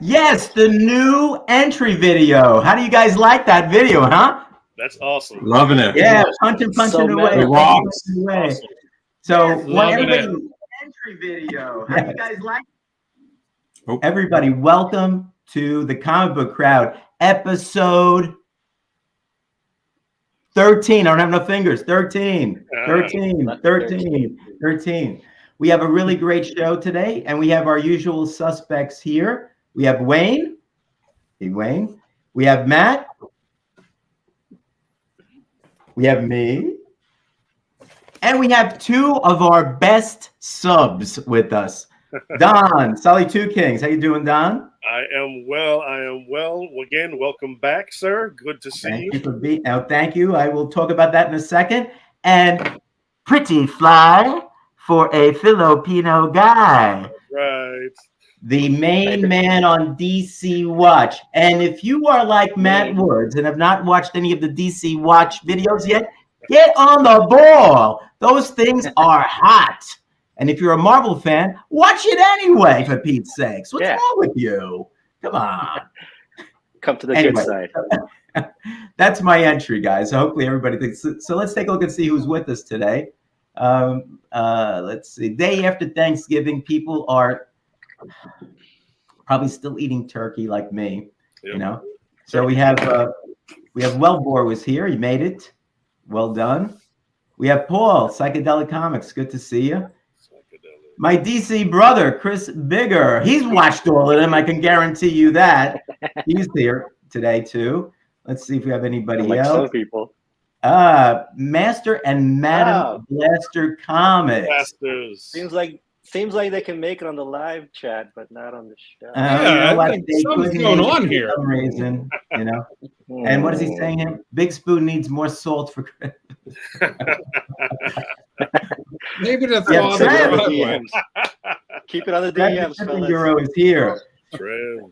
Yes, the new entry video. How do you guys like that video, huh? That's awesome. Loving it. Yeah, punching So away. meta. It rocks. Away. Awesome. So want Loving everybody it. entry video. How do you guys like it? Oh. Everybody, welcome to the Comic Book Crowd, episode 13. I don't have enough fingers. 13. We have a really great show today, and we have our usual suspects here. We have Wayne. Hey, Wayne. We have Matt. We have me. And we have two of our best subs with us. Don, Sully Two Kings. How you doing, Don? I am well. Again, welcome back, sir. Good to see you. Thank you for being. Oh, thank you. I will talk about that in a second. And Pretty Fly for a Filipino guy. Right. The main man on DC Watch. And if you are like Matt Woods and have not watched any of the DC Watch videos yet, get on the ball. Those things are hot. And if you're a Marvel fan, watch it anyway, for Pete's sakes. What's wrong with you? Come on. Come to the good side. That's my entry, guys. So hopefully everybody thinks. So let's take a look and see who's with us today. Let's see. Day after Thanksgiving, people are probably still eating turkey like me, you know. So we have Wellbore was here. He made it. Well done. We have Paul, Psychedelic Comics. Good to see you. My DC brother, Chris Bigger. He's watched all of them. I can guarantee you that. He's here today too. Let's see if we have anybody like else. Some people. Master and Madam Blaster Comics. Blasters. Seems like they can make it on the live chat, but not on the show. Yeah, I think something's going on here. For some reason, you know. And what is he saying here? Big Spoon needs more salt for Chris. Maybe the Yeah, thought Trev. of Broadway. Keep it on the DMs, fellas. Euro is here. Trev.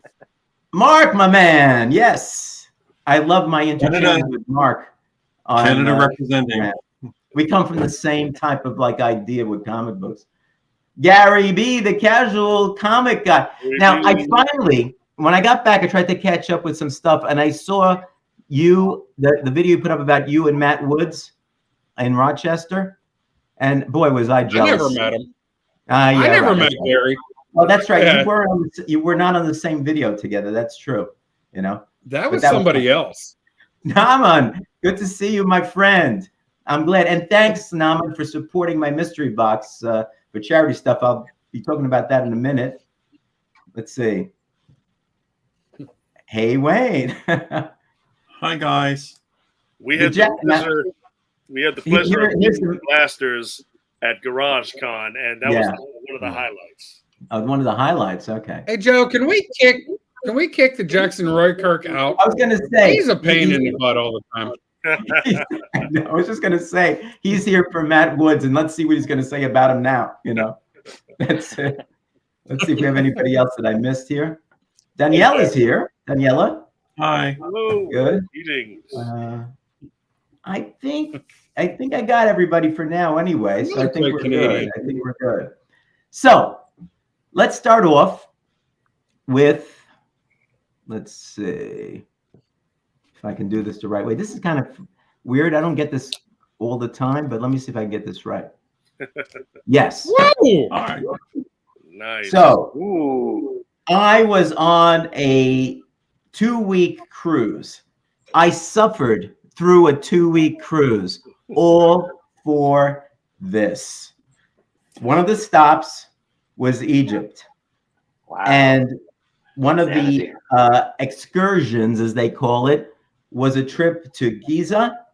Mark, my man. Yes. I love my interchange with Mark. Canada representing. We come from the same type of idea with comic books. Gary B, the casual comic guy. Now, I finally, when I got back, I tried to catch up with some stuff, and I saw the video you put up about you and Matt Woods in Rochester, and boy, was I jealous. I never met him. I never met Gary. Oh, that's right. Yeah. You were not on the same video together. That's true. You know. That was somebody else. Naman, good to see you, my friend. I'm glad, and thanks, Naman, for supporting my mystery box for charity stuff. I'll be talking about that in a minute. Let's see. Hey, Wayne. Hi, guys. We had the pleasure of meeting Blasters at Garage Con, and that was one of the highlights. One of the highlights. Okay. Hey Joe, can we kick the Jackson Roykirk out? I was gonna say he's a pain in the butt all the time. I was just gonna say he's here for Matt Woods, and let's see what he's gonna say about him now. You know, that's it. Let's see if we have anybody else that I missed here. Daniela's here. Daniela. Hi. Hello. Good. I think I got everybody for now anyway. So I think we're good. So let's start off with, let's see if I can do this the right way. This is kind of weird. I don't get this all the time, but let me see if I can get this right. Yes. Whoa! All right. Nice. So I was on a 2-week cruise. I suffered through a 2-week cruise, all for this. One of the stops was Egypt. Wow. And one of the excursions, as they call it, was a trip to Giza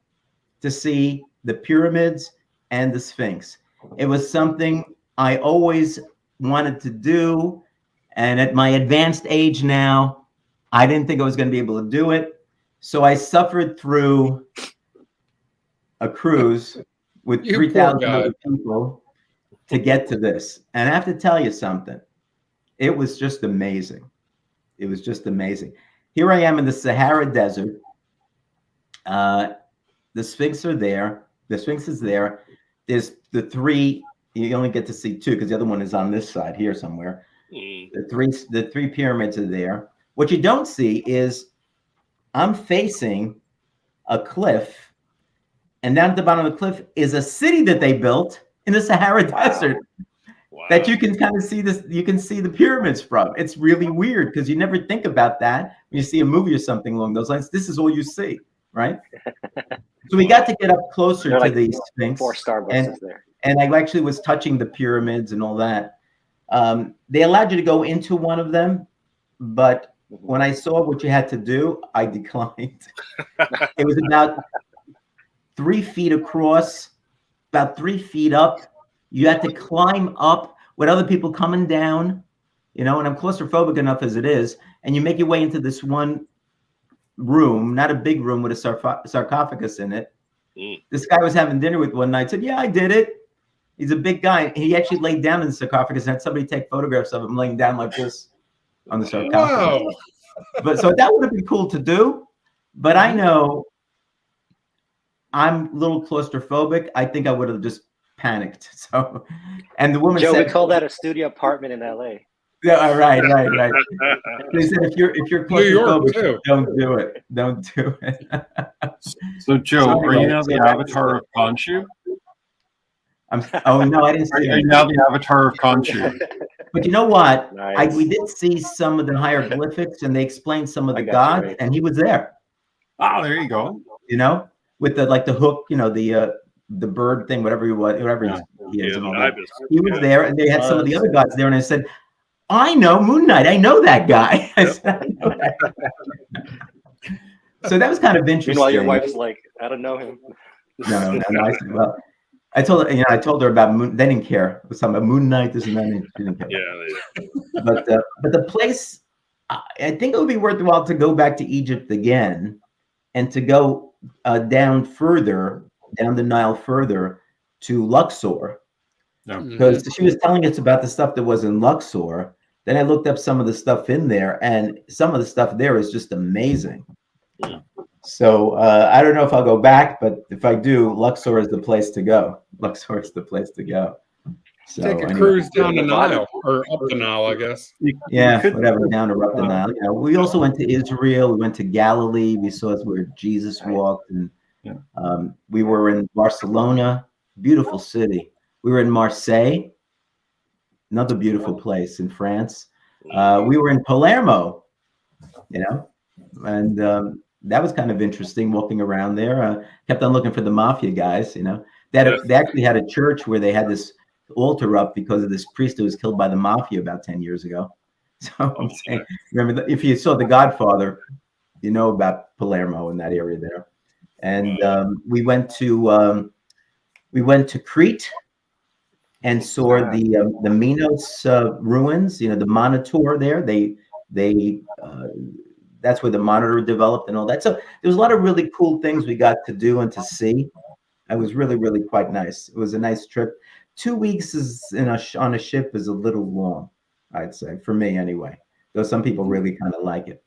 to see the pyramids and the Sphinx. It was something I always wanted to do. And at my advanced age now, I didn't think I was going to be able to do it. So I suffered through a cruise with 3,000 other people to get to this. And I have to tell you something. It was just amazing. It was just amazing. Here I am in the Sahara Desert. The Sphinx are there. The Sphinx is there. There's the three. You only get to see two because the other one is on this side here somewhere. The three pyramids are there. What you don't see is I'm facing a cliff, and down at the bottom of the cliff is a city that they built in the Sahara Desert. Wow. That you can kind of see this, you can see the pyramids from. It's really weird because you never think about that when you see a movie or something along those lines. This is all you see, right? So we got to get up closer to the Sphinx. 4 Starbucks there. And I actually was touching the pyramids and all that. They allowed you to go into one of them, but when I saw what you had to do, I declined. It was about 3 feet across, about 3 feet up. You had to climb up with other people coming down, and I'm claustrophobic enough as it is. And you make your way into this one room, not a big room with a sarcophagus in it. This guy was having dinner with one night, said, yeah, I did it. He's a big guy. He actually laid down in the sarcophagus and had somebody take photographs of him laying down like this on the sarcophagus. Wow. But so that would have been cool to do. But I know I'm a little claustrophobic. I think I would have just panicked. So, and the woman Joe, said, we call that a studio apartment in LA. Yeah, right. They said if you're New York, claustrophobic, too. don't do it. Don't do it. So, Joe, are you now the avatar of Khonshu? Oh no, I didn't Are see you it. now the avatar of Khonshu? But you know what? Nice. We did see some of the hieroglyphics, and they explained some of I the got you, gods, right. and he was there. Oh, there you go. With the hook, the bird thing, whatever he was, whatever he is. And all that. He was there, and they had some of the other gods there, and I said, I know Moon Knight. I know that guy. I said, I know that guy. So that was kind of interesting. Meanwhile, your wife's like, I don't know him. No. I said, well, I told her about Moon. They didn't care. It was something about Moon Knight, this and that. And she didn't care. Yeah. But the place, I think it would be worthwhile to go back to Egypt again, and to go down the Nile further to Luxor. No. Because she was telling us about the stuff that was in Luxor. Then I looked up some of the stuff in there, and some of the stuff there is just amazing. So I don't know if I'll go back, but if I do, Luxor is the place to go. Luxor is the place to go. So, Take a anyway. cruise down the Nile, or up the Nile, I guess. Yeah, whatever, down or up the Nile. We also went to Israel. We went to Galilee. We saw where Jesus walked, and we were in Barcelona, beautiful city. We were in Marseille, another beautiful place in France. We were in Palermo, and that was kind of interesting walking around there. Kept on looking for the mafia guys. They actually had a church where they had this altar up because of this priest who was killed by the mafia about 10 years ago. So I'm saying, remember, if you saw The Godfather, you know about Palermo in that area there. And we went to Crete and saw the Minos ruins. The Monitor there. That's where the Monitor developed and all that. So there was a lot of really cool things we got to do and to see. It was really, really quite nice. It was a nice trip. 2 weeks on a ship is a little long, I'd say, for me anyway. Though some people really kind of like it.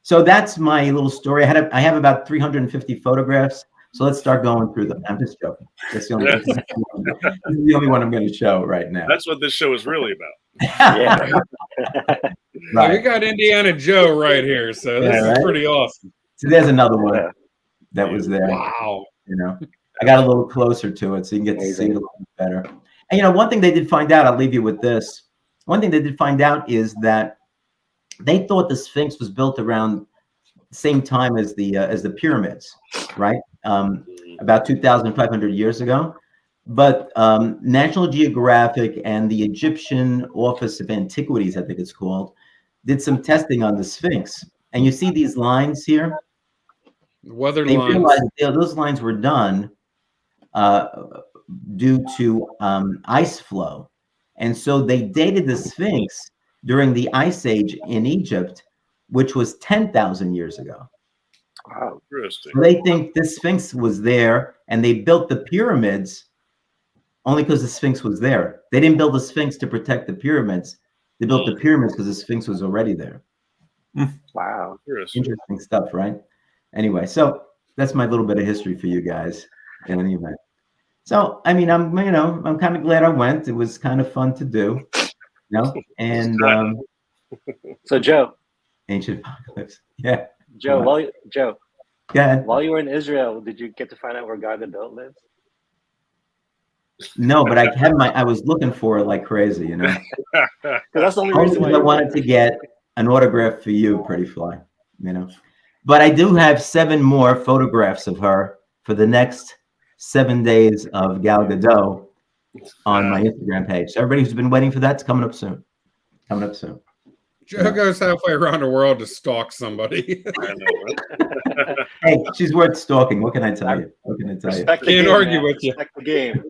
So that's my little story. I have about 350 photographs. So let's start going through them. I'm just joking. That's the this is the only one I'm going to show right now. That's what this show is really about. Yeah. Right. We got Indiana Joe right here, so this is pretty awesome. So there's another one that was there. Wow. I got a little closer to it so you can get to see it a little bit better. And one thing they did find out, I'll leave you with this. One thing they did find out is that they thought the Sphinx was built around the same time as the pyramids, right? About 2,500 years ago. But National Geographic and the Egyptian Office of Antiquities, I think it's called, did some testing on the Sphinx. And you see these lines here? Weather They lines. realized those lines were done due to ice flow. And so they dated the Sphinx during the Ice Age in Egypt, which was 10,000 years ago. Wow. Interesting. So they think this Sphinx was there, and they built the pyramids only because the Sphinx was there. They didn't build the Sphinx to protect the pyramids. They built the pyramids because the Sphinx was already there. Wow. Interesting stuff, right? Anyway, so that's my little bit of history for you guys in any event. So, I mean, I'm kind of glad I went. It was kind of fun to do. No, and So Joe, ancient apocalypse. Yeah. Joe, Wow. Joe, Go ahead. while you were in Israel, did you get to find out where Gal Gadot lives? No, but I was looking for it like crazy, you know. Because that's the only Only reason why because I wanted to get an autograph for you, Pretty Fly, you know. But I do have 7 more photographs of her for the next 7 days of Gal Gadot on my Instagram page. So everybody who's been waiting for that's coming up soon. Coming up soon. Joe goes halfway around the world to stalk somebody. I know, right? Hey, she's worth stalking. What can I tell you? What can I tell you? Respect the Can't game, argue man. with you. Respect the game.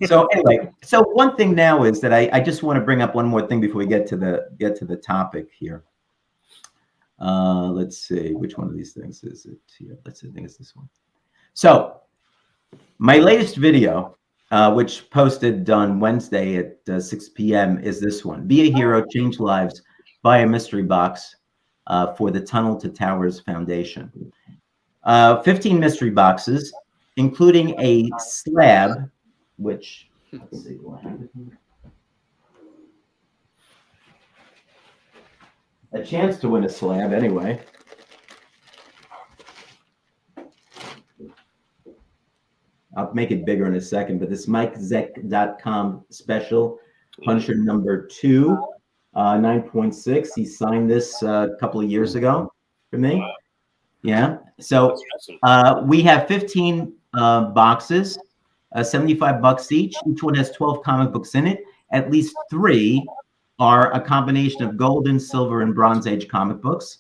So anyway, so one thing now is that I just want to bring up one more thing before we get to the topic here. Let's see, which one of these things is it here? Let's see, I think it's this one. So my latest video, which posted on Wednesday at 6 p.m. is this one. Be a Hero, Change Lives, Buy a Mystery Box for the Tunnel to Towers Foundation. 15 mystery boxes, including a slab, which, let's see what happened here. A chance to win a slab anyway. I'll make it bigger in a second, but this MikeZek.com special, Punisher number 2, 9.6. He signed this a couple of years ago for me. Yeah. So we have 15 boxes, $75 each. Each one has 12 comic books in it. At least 3 are a combination of golden, silver, and Bronze Age comic books.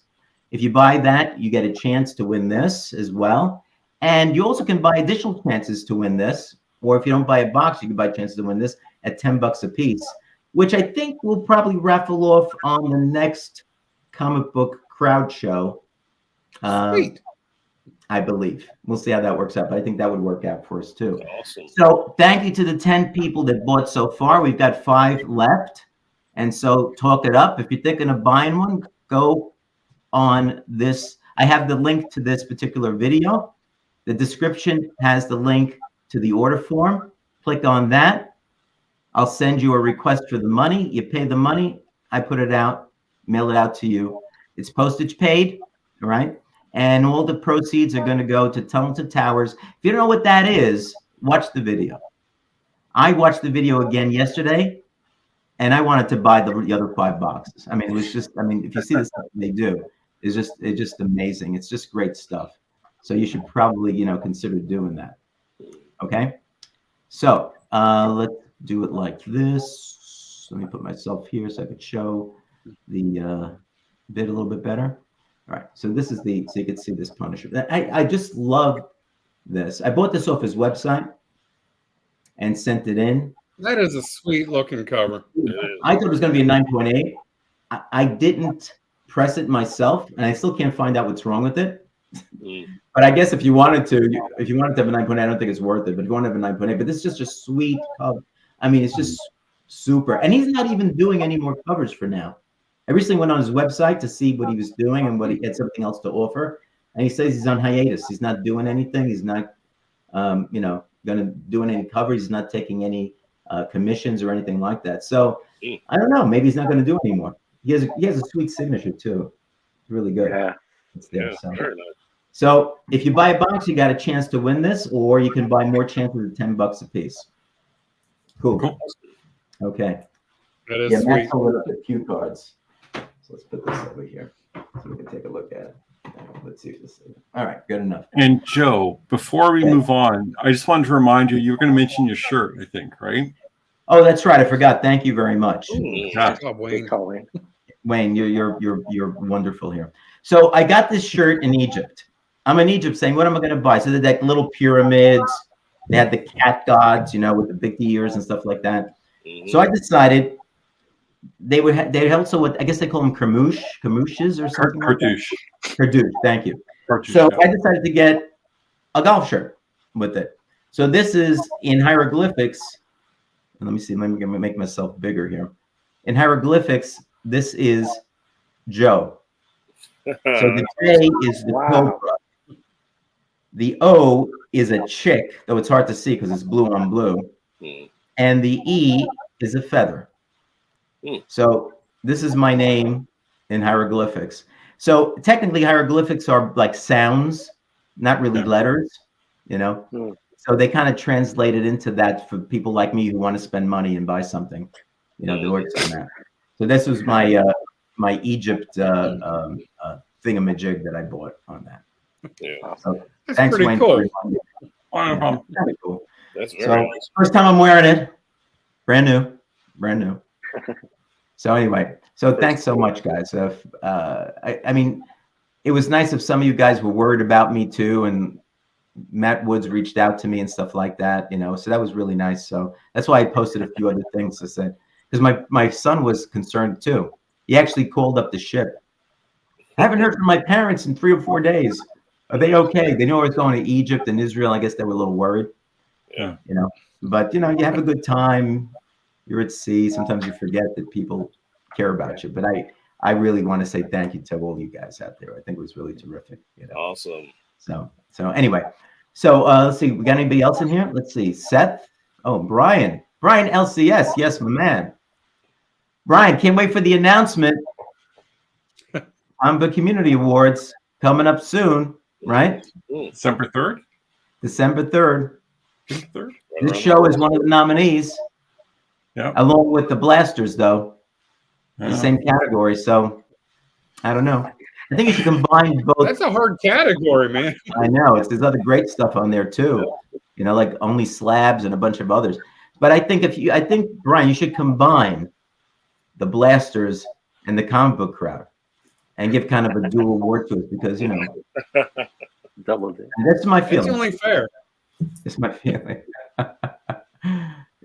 If you buy that, you get a chance to win this as well. And you also can buy additional chances to win this. Or if you don't buy a box, you can buy chances to win this at $10 a piece, which I think we'll probably raffle off on the next comic book crowd show. Sweet. I believe. We'll see how that works out, but I think that would work out for us too. Awesome. So thank you to the 10 people that bought so far. We've got 5 left. And so talk it up. If you're thinking of buying one, go on this. I have the link to this particular video. The description has the link to the order form. Click on that. I'll send you a request for the money. You pay the money. I put it out, mail it out to you. It's postage paid, all right? And all the proceeds are going to go to Tunnel to Towers. If you don't know what that is, watch the video. I watched the video again yesterday, and I wanted to buy the other 5 boxes. I mean, it was just, I mean, if you see the stuff they do, it's just amazing. It's just great stuff. So you should probably, you know, consider doing that. Okay. So let's do it like this. Let me put myself here so I could show the bit a little bit better. All right. So this is so you can see this Punisher. I just love this. I bought this off his website and sent it in. That is a sweet looking cover. I thought it was going to be a 9.8. I didn't press it myself, and I still can't find out what's wrong with it. But I guess if you wanted to have a 9.8, I don't think it's worth it. But if you want to have a 9.8, but this is just a sweet cover. I mean, it's just super. And he's not even doing any more covers for now. I recently went on his website to see what he was doing and what he had something else to offer. And he says he's on hiatus. He's not doing anything. He's not, you know, going to do any covers. He's not taking any commissions or anything like that. So I don't know. Maybe he's not going to do it anymore. He has a sweet signature too. It's really good. Yeah. It's there. Yeah, very nice. So if you buy a box, you got a chance to win this, or you can buy more chances at $10 a piece. Cool. Okay. That is Yeah, sweet. Max pulled up the cue cards. So let's put this over here so we can take a look at it. Let's see if this is all right. Good enough. And Joe, before we move on, I just wanted to remind you were going to mention your shirt, I think, right? Oh, that's right. I forgot. Thank you very much, Yeah. Oh, Wayne. Good call, Wayne. Wayne. You're wonderful here. So I got this shirt in Egypt. I'm in Egypt saying, what am I going to buy? So they had little pyramids. They had the cat gods, you know, with the big ears and stuff like that. So I decided they also what I guess they call them Kermouches or something like that. Kardouche, thank you. So I decided to get a golf shirt with it. So this is in hieroglyphics. Let me see. Let me make myself bigger here. In hieroglyphics, this is Joe. So the J is the cobra. The O is a chick, though it's hard to see because it's blue on blue. And the E is a feather. So this is my name in hieroglyphics. So technically hieroglyphics are like sounds, not really letters, you know? So they kind of translate it into that for people like me who want to spend money and buy something, you know, that works on that. So this was my my Egypt thingamajig that I bought on that. Yeah. So That's thanks, pretty Wayne. cool. Yeah, kind of cool. That's very So nice. first time I'm wearing it, brand new. So anyway, so thanks so much, guys. I mean, it was nice if some of you guys were worried about me too, and Matt Woods reached out to me and stuff like that, you know. So that was really nice. So that's why I posted a few other things. I said because my son was concerned too. He actually called up the ship. I haven't heard from my parents in 3 or 4 days. Are they okay? They knew I was going to Egypt and Israel. I guess they were a little worried. Yeah. You know, but you know, you have a good time. You're at sea. Sometimes you forget that people care about you. But I really want to say thank you to all you guys out there. I think it was really terrific. You know. Awesome. So anyway, so let's see. We got anybody else in here? Let's see. Seth. Oh, Brian LCS. Yes, my man. Brian, can't wait for the announcement. Amba Community Awards coming up soon, right? December 3rd? December 3rd. 3rd? This show is one of the nominees. Yeah. Along with the Blasters, though. Yeah. The same category. So I don't know. I think you should combine both. That's a hard category, man. I know. There's other great stuff on there too. You know, like Only Slabs and a bunch of others. But I think Brian, you should combine the Blasters and the comic book crowd and give kind of a dual award to it because, you know, double dip. That's my It's feeling. only fair. It's my feeling.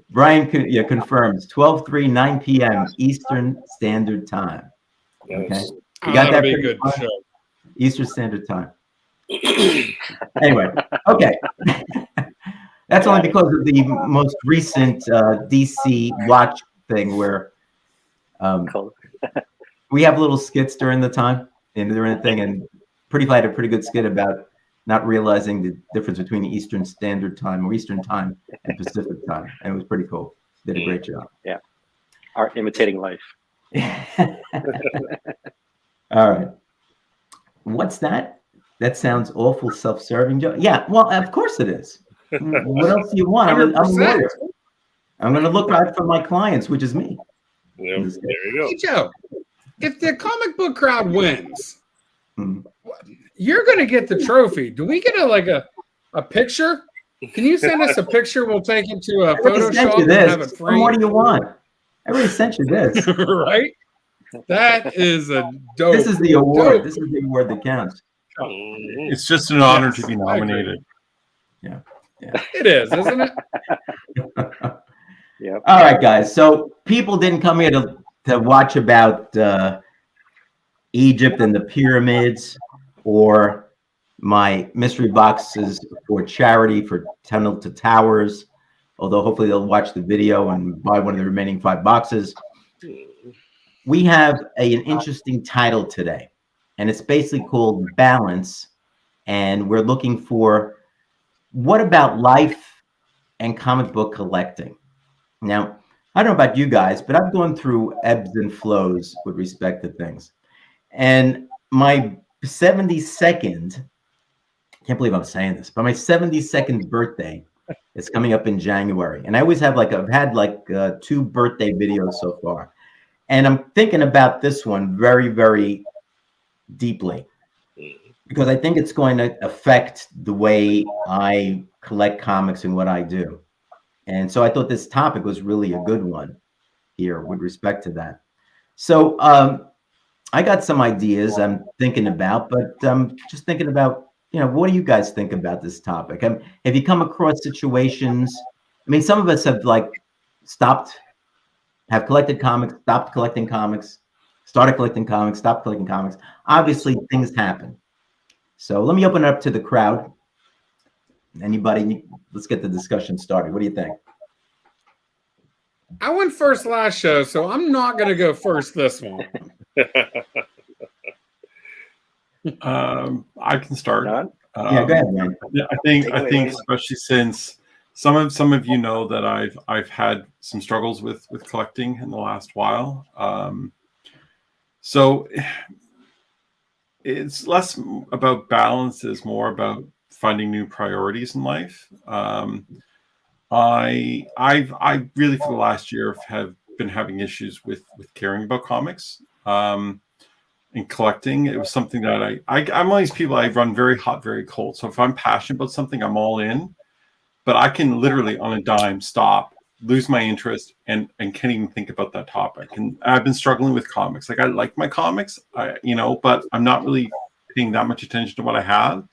Brian confirms 12/3, 9 p.m. Eastern Standard Time. Okay. Yes. You got that'll that be a pretty good fine? show. Eastern Standard Time. Anyway, okay. That's only because of the most recent DC Watch thing where we have little skits during the time and during the thing, and Pretty Fly had a pretty good skit about not realizing the difference between Eastern Standard Time or Eastern Time and Pacific Time, and it was pretty cool. Did a great job. Yeah, art imitating life. All right. What's that? That sounds awful self-serving, Joe. Yeah, well, of course it is. What else do you want? I'm a lawyer. I'm going to look out for my clients, which is me. Yep. There you go. Hey, Joe, if the comic book crowd wins, you're going to get the trophy. Do we get a picture? Can you send us a picture? We'll take it to a Photoshop and have it framed. What do you want? I already sent you this. Right? That is a dope. This is the award. Dope. This is the award that counts. It's just an honor to be nominated. Yeah. It is, isn't it? Yeah. All right, guys. So people didn't come here to watch about Egypt and the pyramids or my mystery boxes for charity for Tunnel to Towers. Although hopefully they'll watch the video and buy one of the remaining 5 boxes. We have an interesting title today, and it's basically called Balance. And we're looking for what about life and comic book collecting? Now, I don't know about you guys, but I've gone through ebbs and flows with respect to things. And my 72nd, can't believe I'm saying this, but my 72nd birthday is coming up in January. And I always have I've had 2 birthday videos so far. And I'm thinking about this one very, very deeply because I think it's going to affect the way I collect comics and what I do. And so I thought this topic was really a good one here with respect to that. So I got some ideas I'm thinking about, but just thinking about, what do you guys think about this topic? Have you come across situations? I mean, some of us have have collected comics, stopped collecting comics, started collecting comics, stopped collecting comics. Obviously, things happen. So let me open it up to the crowd. Anybody? Let's get the discussion started. What do you think? I went first last show, so I'm not going to go first this one. I can start. Yeah, go ahead, man. I think especially since some of you know that I've had some struggles with collecting in the last while. So it's less about balance, is more about finding new priorities in life. I really for the last year have been having issues with caring about comics and collecting. It was something that I'm one of these people, I run very hot, very cold. So if I'm passionate about something, I'm all in. But I can literally on a dime stop, lose my interest, and can't even think about that topic. And I've been struggling with comics. Like I like my comics, but I'm not really paying that much attention to what I have.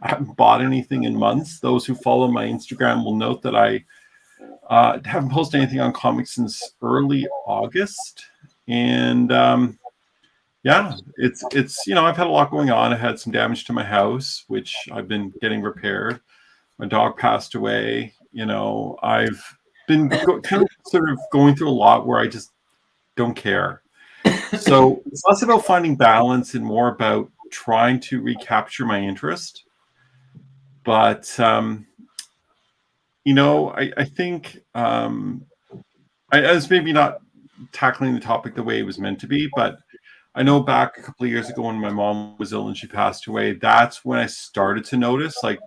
I haven't bought anything in months. Those who follow my Instagram will note that I haven't posted anything on comics since early August. And it's I've had a lot going on. I had some damage to my house, which I've been getting repaired. My dog passed away. I've been kind of sort of going through a lot where I just don't care. So it's less about finding balance and more about trying to recapture my interest. But I think I was maybe not tackling the topic the way it was meant to be, but I know back a couple of years ago when my mom was ill and she passed away, that's when I started to notice like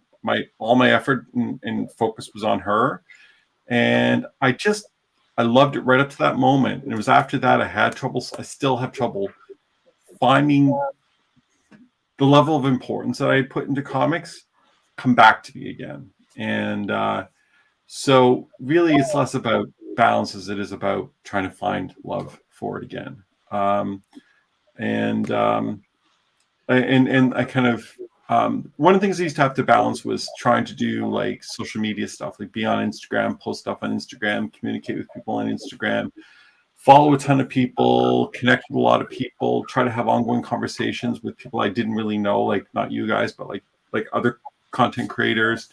all my effort and focus was on her. And I loved it right up to that moment. And it was after that I still have trouble finding the level of importance that I put into comics come back to me again. And so really it's less about balance as it is about trying to find love for it again. And I kind of one of the things I used to have to balance was trying to do like social media stuff, like be on Instagram, post stuff on Instagram, communicate with people on Instagram, follow a ton of people, connect with a lot of people, try to have ongoing conversations with people I didn't really know, like not you guys, but like other content creators.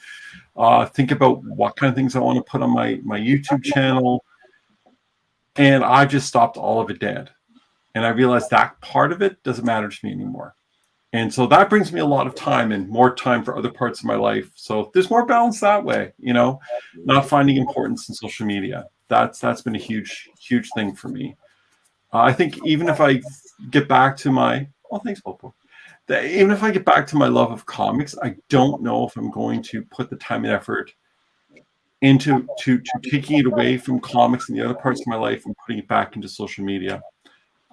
Think about what kind of things I want to put on my YouTube channel. And I just stopped all of it dead. And I realized that part of it doesn't matter to me anymore. And so that brings me a lot of time and more time for other parts of my life. So there's more balance that way, not finding importance in social media. That's been a huge, huge thing for me. I think even if I get back to thanks, Popo. Even if I get back to my love of comics, I don't know if I'm going to put the time and effort into taking it away from comics and the other parts of my life and putting it back into social media.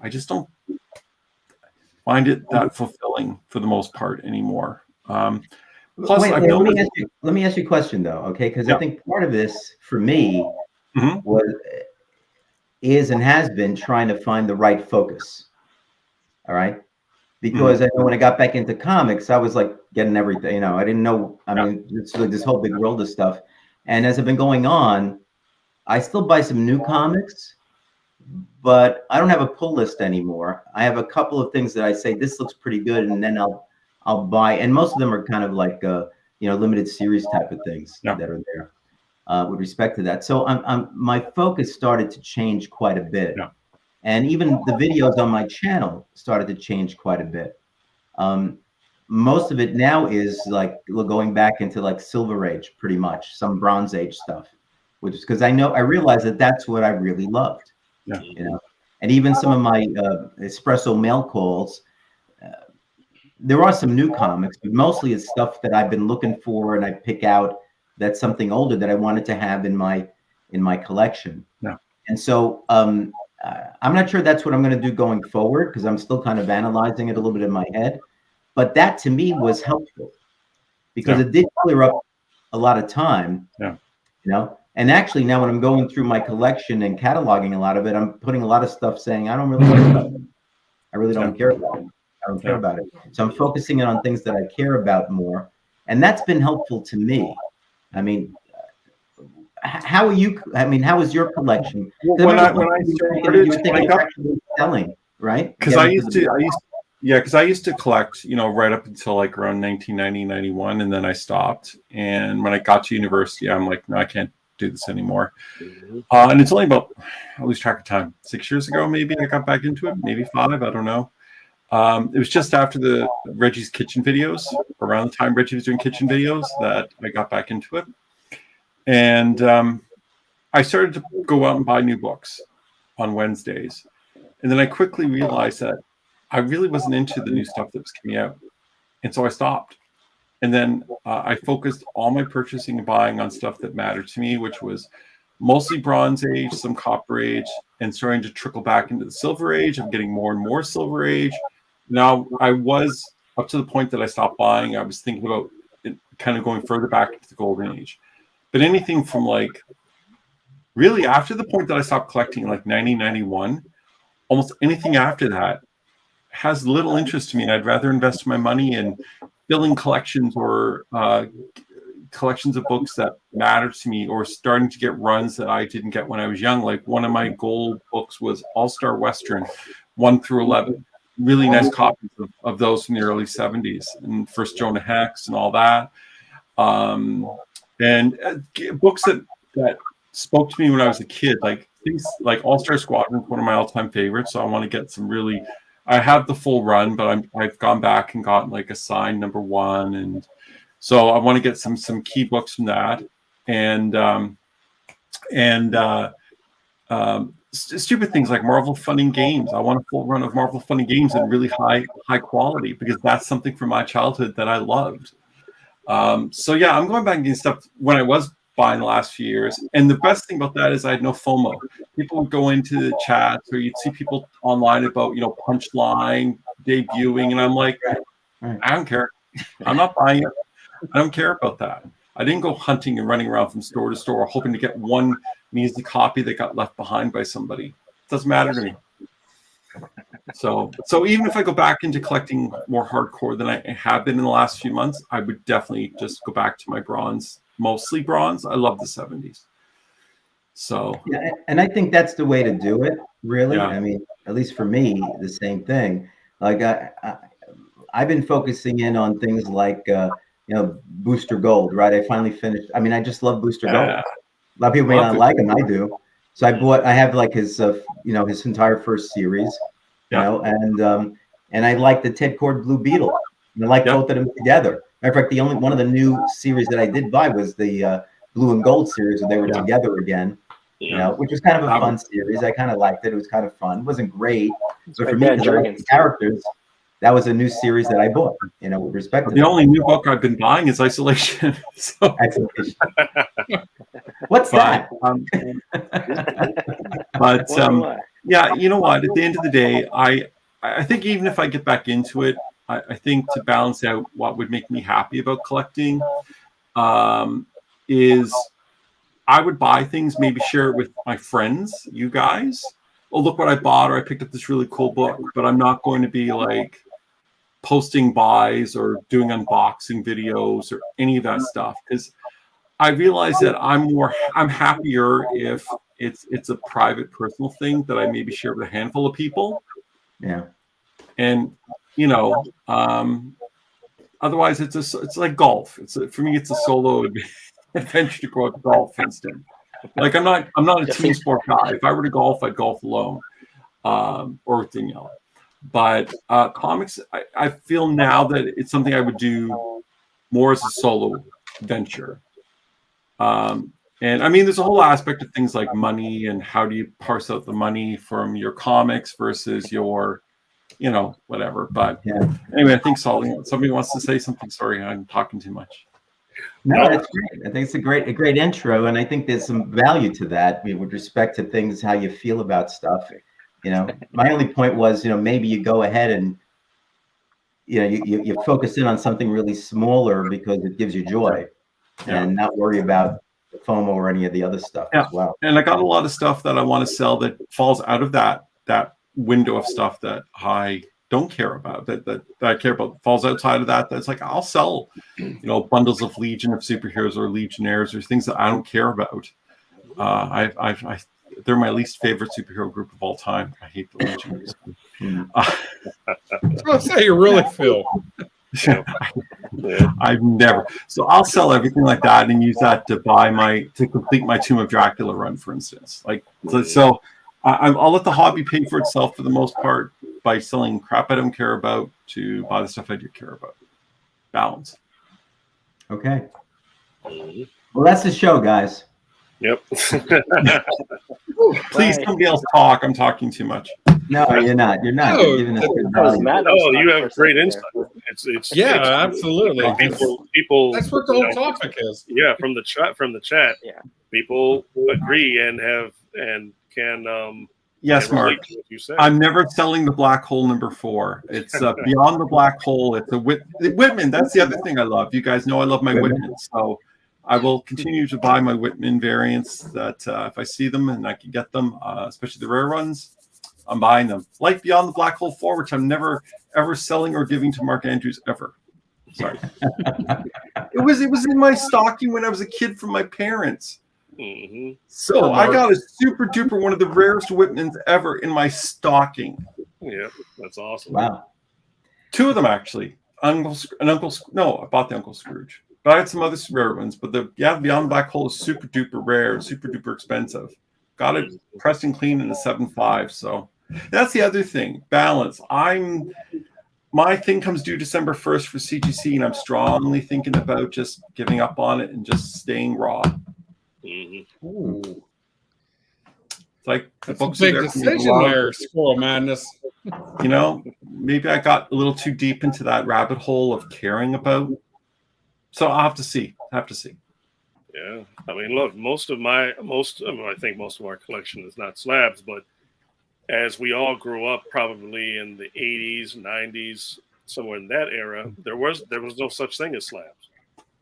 I just don't find it that fulfilling for the most part anymore. Plus, let me ask you a question though, okay? Because I think part of this for me is and has been trying to find the right focus. All right, because I know when I got back into comics, I was like getting everything. I didn't know. I mean, it's like this whole big world of stuff. And as I've been going on, I still buy some new comics. But I don't have a pull list anymore. I have a couple of things that I say this looks pretty good, and then I'll buy. And most of them are kind of like limited series type of things that are there with respect to that. So my focus started to change quite a bit, and even the videos on my channel started to change quite a bit. Most of it now is like going back into like Silver Age, pretty much some Bronze Age stuff, which is because I realized that that's what I really loved. Yeah. And even some of my espresso mail calls, there are some new comics, but mostly it's stuff that I've been looking for, and I pick out that's something older that I wanted to have in my collection. Yeah. And so I'm not sure that's what I'm going to do going forward, because I'm still kind of analyzing it a little bit in my head. But that to me was helpful because it did clear up a lot of time. Yeah. And actually, now when I'm going through my collection and cataloging a lot of it, I'm putting a lot of stuff saying, I don't really care about it. I really don't care about it. I don't care about it. So I'm focusing it on things that I care about more. And that's been helpful to me. I mean, how are you? I mean, how is your collection? When I started selling, right? Because I used to collect, right up until like around 1990, 91, and then I stopped. And when I got to university, I'm like, no, I can't do this anymore. And it's only about, I lose track of time, 6 years ago, maybe I got back into it, maybe 5, I don't know. It was just after the Reggie's Kitchen videos, around the time Reggie was doing kitchen videos, that I got back into it. And I started to go out and buy new books on Wednesdays. And then I quickly realized that I really wasn't into the new stuff that was coming out. And so I stopped. And then I focused all my purchasing and buying on stuff that mattered to me, which was mostly Bronze Age, some Copper Age, and starting to trickle back into the Silver Age. I'm getting more and more Silver Age. Now, I was up to the point that I stopped buying. I was thinking about it, kind of going further back into the Golden Age. But anything from like, really after the point that I stopped collecting, like 1991, almost anything after that has little interest to me. I'd rather invest my money in filling collections or collections of books that matter to me, or starting to get runs that I didn't get when I was young. Like one of my gold books was All-Star Western 1 through 11. Really nice copies of those from the early 70s, and First Jonah Hex and all that. And books that spoke to me when I was a kid, like things like All-Star Squadron, one of my all-time favorites. So I want to get some really, I have the full run, but I've gone back and gotten like a signed #1, and so I want to get some key books from that, and stupid things like Marvel Fun & Games. I want a full run of Marvel Fun & Games in really high quality, because that's something from my childhood that I loved. So yeah, I'm going back and getting stuff when I was buying the last few years. And the best thing about that is I had no FOMO. People would go into the chats, or you'd see people online about, Punchline debuting, and I'm like, I don't care. I'm not buying it. I don't care about that. I didn't go hunting and running around from store to store hoping to get one measly copy that got left behind by somebody. It doesn't matter to me. So even if I go back into collecting more hardcore than I have been in the last few months, I would definitely just go back to my bronze, mostly bronze. I love the 70s. So yeah, and I think that's the way to do it, really. Yeah. I mean, at least for me, the same thing. Like I've been focusing in on things like Booster Gold, right? I finally finished. I mean, I just love Booster Gold. A lot of people may not like him. I do. So I have like his his entire first series, and I like the Ted Kord Blue Beetle. And I like both of them together. Matter of fact, the only one of the new series that I did buy was the Blue and Gold series, where they were together again. Which was kind of a fun series. I kind of liked it. It was kind of fun. It wasn't great, but for me, because I like the characters, that was a new series that I bought. With respect to the only new book I've been buying is Isolation. So. Isolation. What's that? Yeah, you know what? At the end of the day, I think even if I get back into it, I think to balance out what would make me happy about collecting is I would buy things, maybe share it with my friends, you guys. Oh, look what I bought, or I picked up this really cool book. But I'm not going to be like posting buys or doing unboxing videos or any of that stuff, because I realize that I'm happier if it's a private, personal thing that I maybe share with a handful of people. Yeah. And otherwise it's like golf. For me, it's a solo adventure to go out to golf, for instance. Like I'm not a team sport guy. If I were to golf, I'd golf alone, or with Danielle. But comics, I feel now that it's something I would do more as a solo venture. And I mean, there's a whole aspect of things like money and how do you parse out the money from your comics versus your, whatever. But anyway, I think somebody wants to say something. Sorry, I'm talking too much. No, that's great. I think it's a great intro, and I think there's some value to that with respect to things, how you feel about stuff. My only point was, maybe you go ahead and you focus in on something really smaller because it gives you joy, and not worry about the FOMO or any of the other stuff as well. And I got a lot of stuff that I want to sell that falls out of that window of stuff that I don't care about, that I care about, falls outside of that. That's like, I'll sell, bundles of Legion of Superheroes or Legionnaires or things that I don't care about. They're my least favorite superhero group of all time. I hate the Legionnaires. That's how you really feel. I've never. So I'll sell everything like that and use that to complete my Tomb of Dracula run, for instance. So I'll let the hobby pay for itself for the most part by selling crap I don't care about to buy the stuff I do care about. Balance. Okay. Well, that's the show, guys. Yep. Please, Bye. somebody else talk. I'm talking too much. No, you're not. You're not. No, You're giving us good That was value. Matt. Oh, you have great insight. It's yeah, it's, absolutely. people. That's what the whole topic is. Yeah, from the chat. Yeah. People agree and can Yes, can relate Mark. to what you say. I'm never selling the black hole number 4. It's beyond the black hole. It's a Whitman. That's the other thing I love. You guys know I love my Whitman. So I will continue to buy my Whitman variants that if I see them and I can get them, especially the rare ones, I'm buying them. Like Beyond the Black Hole 4, which I'm never ever selling or giving to Mark Andrews ever. Sorry. It was in my stocking when I was a kid from my parents. Mm-hmm. So I got a super duper one of the rarest Whitmans ever in my stocking. Yeah, that's awesome. Wow. 2 of them actually. I bought the Uncle Scrooge. But I had some other rare ones. But Beyond the Black Hole is super duper rare, super duper expensive. Got it pressed and clean in a 7.5. So that's the other thing. Balance. My thing comes due December 1st for CGC, and I'm strongly thinking about just giving up on it and just staying raw. Mm-hmm. Ooh, It's like the that's a books are big there for me to decision love. there, Squirrel Madness. You know, maybe I got a little too deep into that rabbit hole of caring about. So I'll have to see. Yeah, I mean, look, I think most of our collection is not slabs, but as we all grew up, probably in the 80s, 90s, somewhere in that era, there was no such thing as slabs.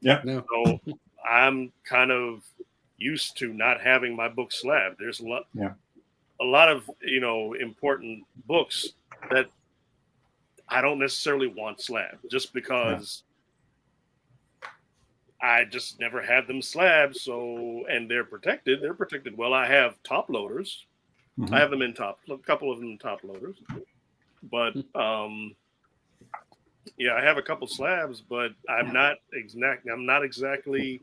Yeah. No. So I'm kind of used to not having my book slab. There's a lot of important books that I don't necessarily want slab just because I just never had them slab. So, and they're protected. They're protected well. I have top loaders. Mhm. I have them in a couple of them in top loaders, but I have a couple slabs, but I'm not exactly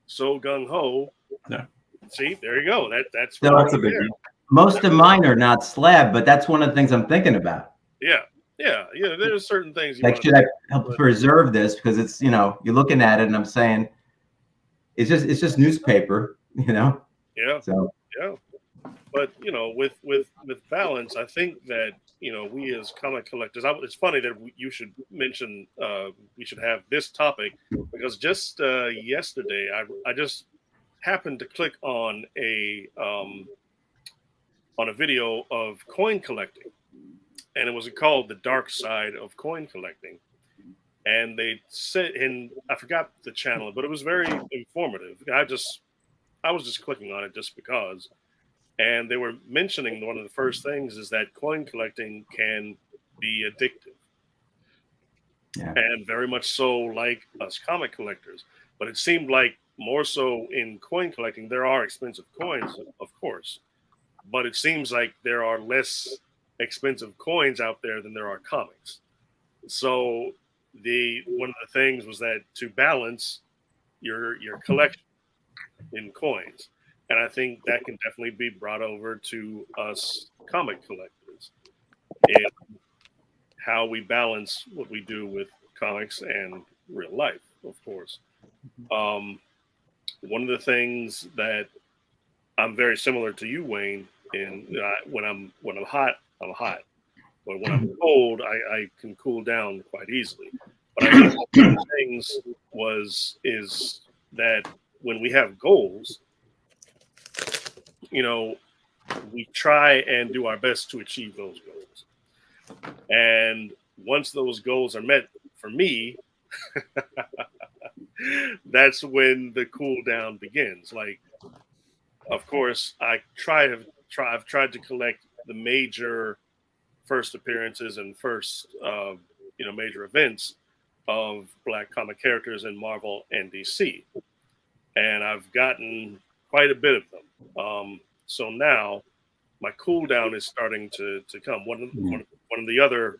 so gung ho. Yeah. See, there you go. That's No, That's a biggie. Most of mine are not slab, but that's one of the things I'm thinking about. Yeah. There's certain things you Like, want should I help preserve this? Because it's, you're looking at it and I'm saying, it's just newspaper, Yeah. So Yeah. But with balance, I think that we as comic collectors. It's funny that you should mention. We should have this topic because just yesterday, I just happened to click on a video of coin collecting, and it was called "The Dark Side of Coin Collecting." And they said, and I forgot the channel, but it was very informative. I was just clicking on it just because. And they were mentioning one of the first things is that coin collecting can be addictive. Yeah. And very much so like us comic collectors. But it seemed like more so in coin collecting, there are expensive coins, of course. But it seems like there are less expensive coins out there than there are comics. So one of the things was that to balance your collection in coins. And I think that can definitely be brought over to us comic collectors and how we balance what we do with comics and real life, of course. One of the things that I'm very similar to you, Wayne, in when I'm hot, I'm hot. But when I'm cold, I can cool down quite easily. But I think one of the things is that when we have goals, we try and do our best to achieve those goals. And once those goals are met, for me, that's when the cool down begins. Like, of course, I've tried to collect the major first appearances and first, major events of Black comic characters in Marvel and DC. And I've gotten quite a bit of them. So now my cooldown is starting to come. One of the other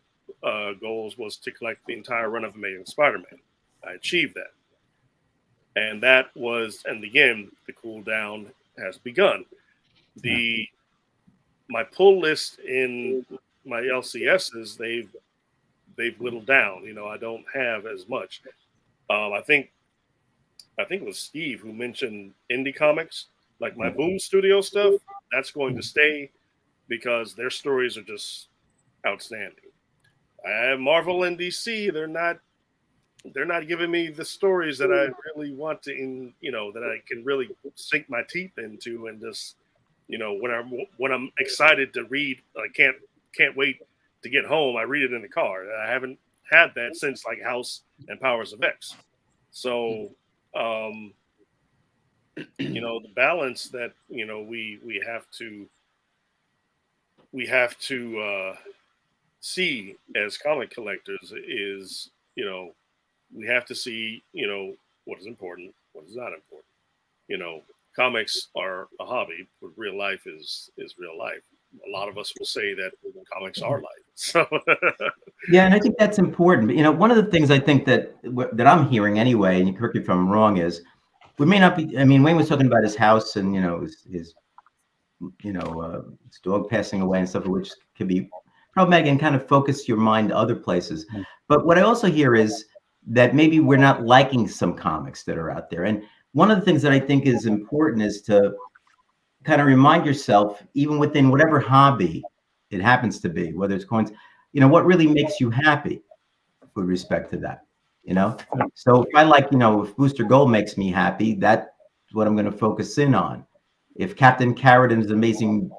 goals was to collect the entire run of Amazing Spider-Man. I achieved that. And again, the cooldown has begun. My pull list in my LCSs, they've whittled down. I don't have as much. I think I think it was Steve who mentioned indie comics, like my Boom Studio stuff. That's going to stay because their stories are just outstanding. Marvel and DC, they're not giving me the stories that I really want to, that I can really sink my teeth into, and just, when I'm excited to read, I can't wait to get home. I read it in the car. I haven't had that since like House and Powers of X. So, the balance that we have to see as comic collectors is, we have to see, what is important, what is not important. Comics are a hobby, but real life is real life. A lot of us will say that comics are life. So Yeah, and I think that's important. One of the things I think that I'm hearing anyway, and you correct me if I'm wrong, is we may not be. I mean, Wayne was talking about his house and his dog passing away and stuff, which can be problematic and kind of focus your mind to other places. But what I also hear is that maybe we're not liking some comics that are out there. And one of the things that I think is important is to kind of remind yourself, even within whatever hobby it happens to be, whether it's coins, what really makes you happy with respect to that, So if I like, if Booster Gold makes me happy, that's what I'm going to focus in on. If Captain Carradin's amazing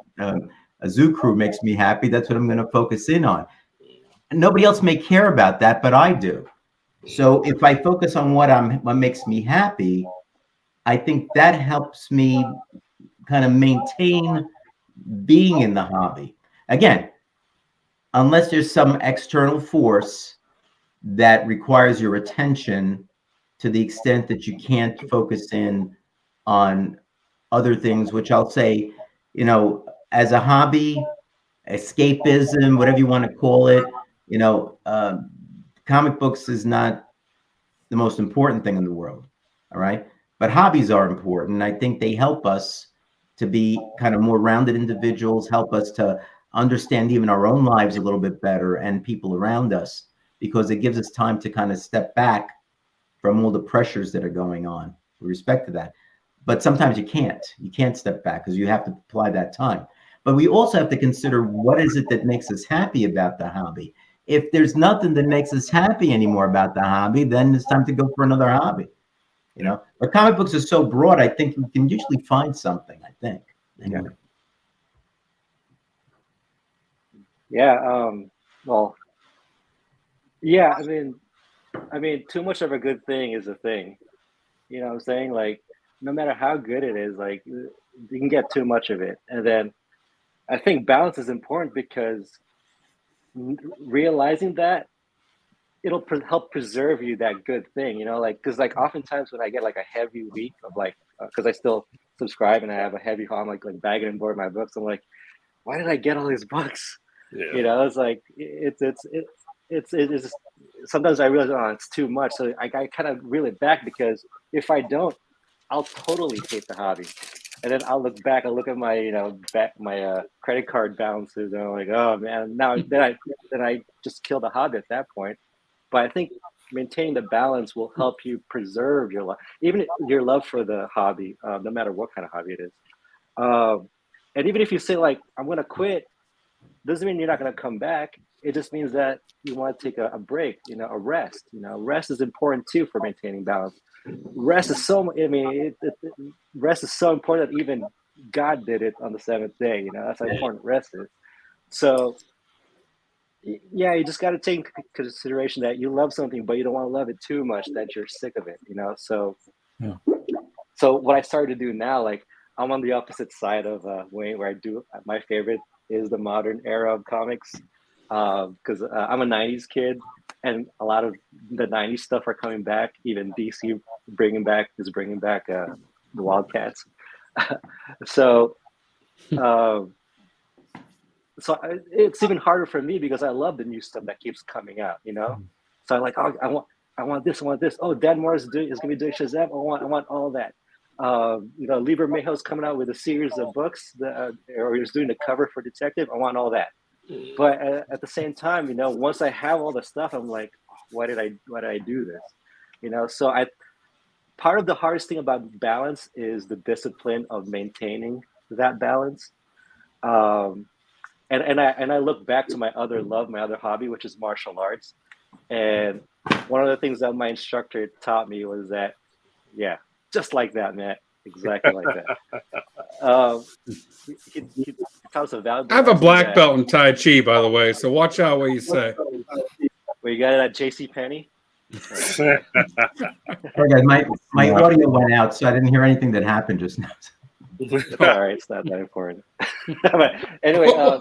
Zoo Crew makes me happy, that's what I'm going to focus in on. And nobody else may care about that, but I do. So if I focus on what makes me happy, I think that helps me kind of maintain being in the hobby. Again, unless there's some external force that requires your attention to the extent that you can't focus in on other things, which I'll say, as a hobby, escapism, whatever you want to call it, comic books is not the most important thing in the world. All right. But hobbies are important. I think they help us to be kind of more rounded individuals, help us to understand even our own lives a little bit better and people around us, because it gives us time to kind of step back from all the pressures that are going on with respect to that. But sometimes you can't step back because you have to apply that time. But we also have to consider, what is it that makes us happy about the hobby? If there's nothing that makes us happy anymore about the hobby, then it's time to go for another hobby. But comic books are so broad, I think we can usually find something, I think. Anyway. Yeah. Well, yeah, I mean, too much of a good thing is a thing. You know what I'm saying? Like, no matter how good it is, like, you can get too much of it. And then I think balance is important, because realizing that it'll help preserve you that good thing, because like oftentimes when I get like a heavy week of like, because I still subscribe and I have a heavy haul, I'm like bagging and board my books. I'm like, why did I get all these books? yeah. It's like it's sometimes I realize, oh, it's too much. So I kind of reel it back, because if I don't, I'll totally hate the hobby. And then I'll look at my, my credit card balances, and I'm like, oh man, then I just kill the hobby at that point. But I think maintaining the balance will help you preserve your life, even your love for the hobby, no matter what kind of hobby it is. And even if you say like, I'm going to quit, doesn't mean you're not going to come back. It just means that you want to take a break, a rest. Rest is important too for maintaining balance. Rest is rest is so important that even God did it on the seventh day. That's how important rest is. So, yeah, you just got to take into consideration that you love something, but you don't want to love it too much that you're sick of it. So, Yeah. So what I started to do now, like, I'm on the opposite side of Wayne, where my favorite is the modern era of comics, because I'm a 90s kid, and a lot of the 90s stuff are coming back. Even DC is bringing back the Wildcats. So it's even harder for me, because I love the new stuff that keeps coming out, So I'm like, oh, I want this. Oh, Dan Morris is going to be doing Shazam. I want all that. Lieber Mayhew's coming out with a series of books, or he's doing the cover for Detective. I want all that. But at the same time, once I have all the stuff, I'm like, why did I do this? So part of the hardest thing about balance is the discipline of maintaining that balance. And I look back to my other love, my other hobby, which is martial arts. And one of the things that my instructor taught me was that, yeah, just like that, Matt, exactly like that. He taught us a valuable I have a lesson black that- belt in Tai Chi, by the way, so watch out what you say. Where you got it at J.C. Penney. Sorry, guys, my audio went out, so I didn't hear anything that happened just now. All right, it's not that important. But anyway,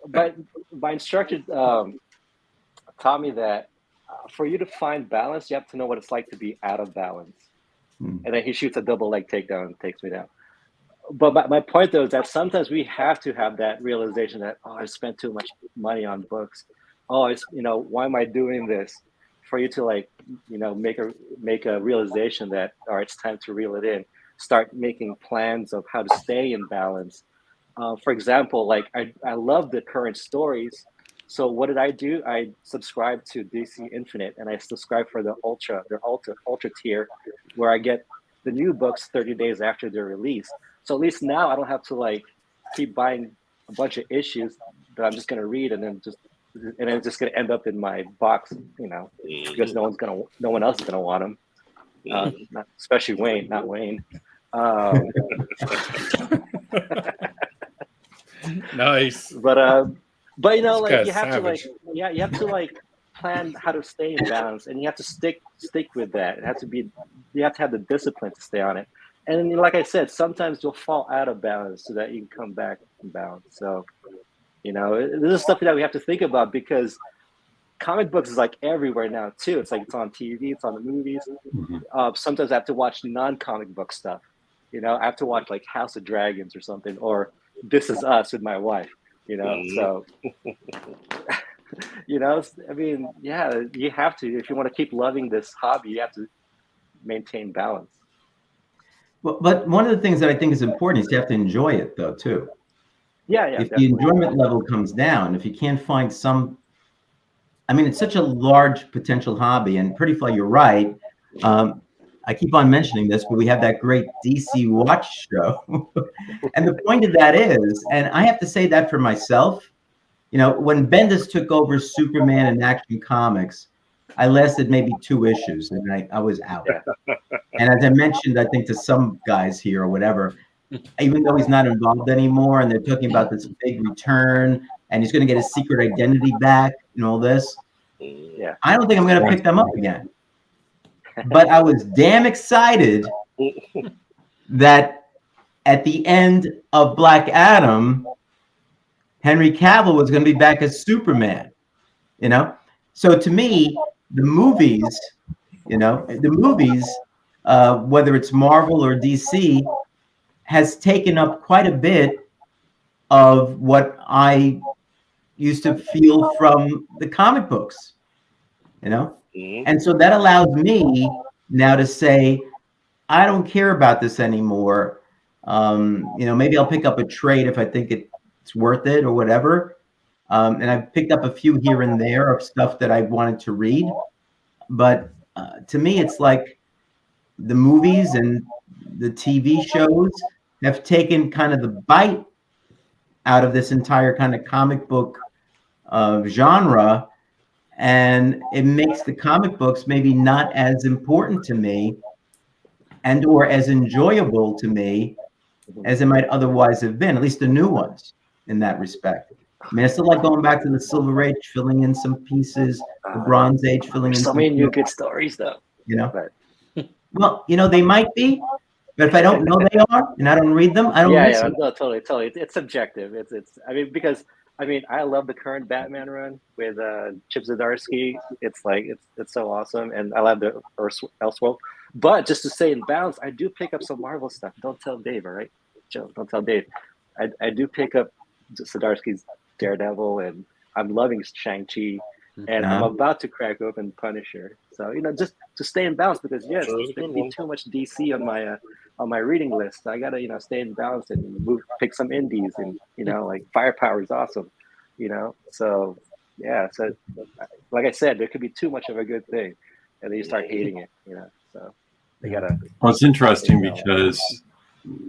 but my instructor taught me that for you to find balance, you have to know what it's like to be out of balance. And then he shoots a double leg takedown and takes me down. But my point though is that sometimes we have to have that realization that, oh, I spent too much money on books. Oh, it's, why am I doing this? For you to make a realization that, all right, it's time to reel it in. Start making plans of how to stay in balance. For example, like I love the current stories. So what did I do? I subscribed to DC Infinite, and I subscribed for their ultra tier, where I get the new books 30 days after they're released. So at least now I don't have to keep buying a bunch of issues that I'm just gonna read and it's just gonna end up in my box, because no one else is gonna want them. Not, especially Wayne, not Wayne. Nice. But you guy's you have savage. to plan how to stay in balance, and you have to stick with that. You have to have the discipline to stay on it. And like I said, sometimes you'll fall out of balance so that you can come back in balance. So, this is stuff that we have to think about, because comic books is everywhere now too. It's it's on TV, it's on the movies. Sometimes I have to watch non-comic book stuff. I have to watch House of Dragons or something, or This Is Us with my wife. So I mean, yeah, you have to, if you want to keep loving this hobby, you have to maintain balance. Well, but one of the things that I think is important is you have to enjoy it, though, too. Yeah, If definitely. the enjoyment level comes down, if you can't find it's such a large potential hobby, and Pretty Fly, you're right. I keep on mentioning this, but we have that great DC Watch show. And the point of that is, and I have to say that for myself, when Bendis took over Superman and Action Comics, I lasted maybe 2 issues and I was out. Yeah. And as I mentioned, I think to some guys here or whatever, even though he's not involved anymore and they're talking about this big return and he's going to get his secret identity back and all this, Yeah. I don't think I'm going to pick them up again. But I was damn excited that at the end of Black Adam, Henry Cavill was going to be back as Superman, So to me, the movies, whether it's Marvel or DC, has taken up quite a bit of what I used to feel from the comic books, And so that allows me now to say, I don't care about this anymore. Maybe I'll pick up a trade if I think it's worth it or whatever. And I've picked up a few here and there of stuff that I wanted to read. But to me, it's like the movies and the TV shows have taken kind of the bite out of this entire kind of comic book genre. And it makes the comic books maybe not as important to me and or as enjoyable to me as it might otherwise have been, at least the new ones in that respect. I mean, I still like going back to the Silver Age, filling in some pieces, the Bronze Age, filling in so some many new pieces, good stories, though. But Well, they might be, but if I don't know they are and I don't read them, I don't miss them. No, totally. It's subjective. Because I love the current Batman run with Chip Zdarsky. It's it's so awesome, and I love the Elseworld. But just to stay in balance, I do pick up some Marvel stuff. Don't tell Dave, all right, Joe? Don't tell Dave. I do pick up Zdarsky's Daredevil, and I'm loving Shang-Chi, and I'm about to crack open Punisher. So just to stay in balance, because yes, Sure, there can be too much DC on my reading list. I gotta stay in balance and pick some indies, and Firepower is awesome, So yeah, so like I said, there could be too much of a good thing, and then you start hating it, So They gotta. Well, it's interesting because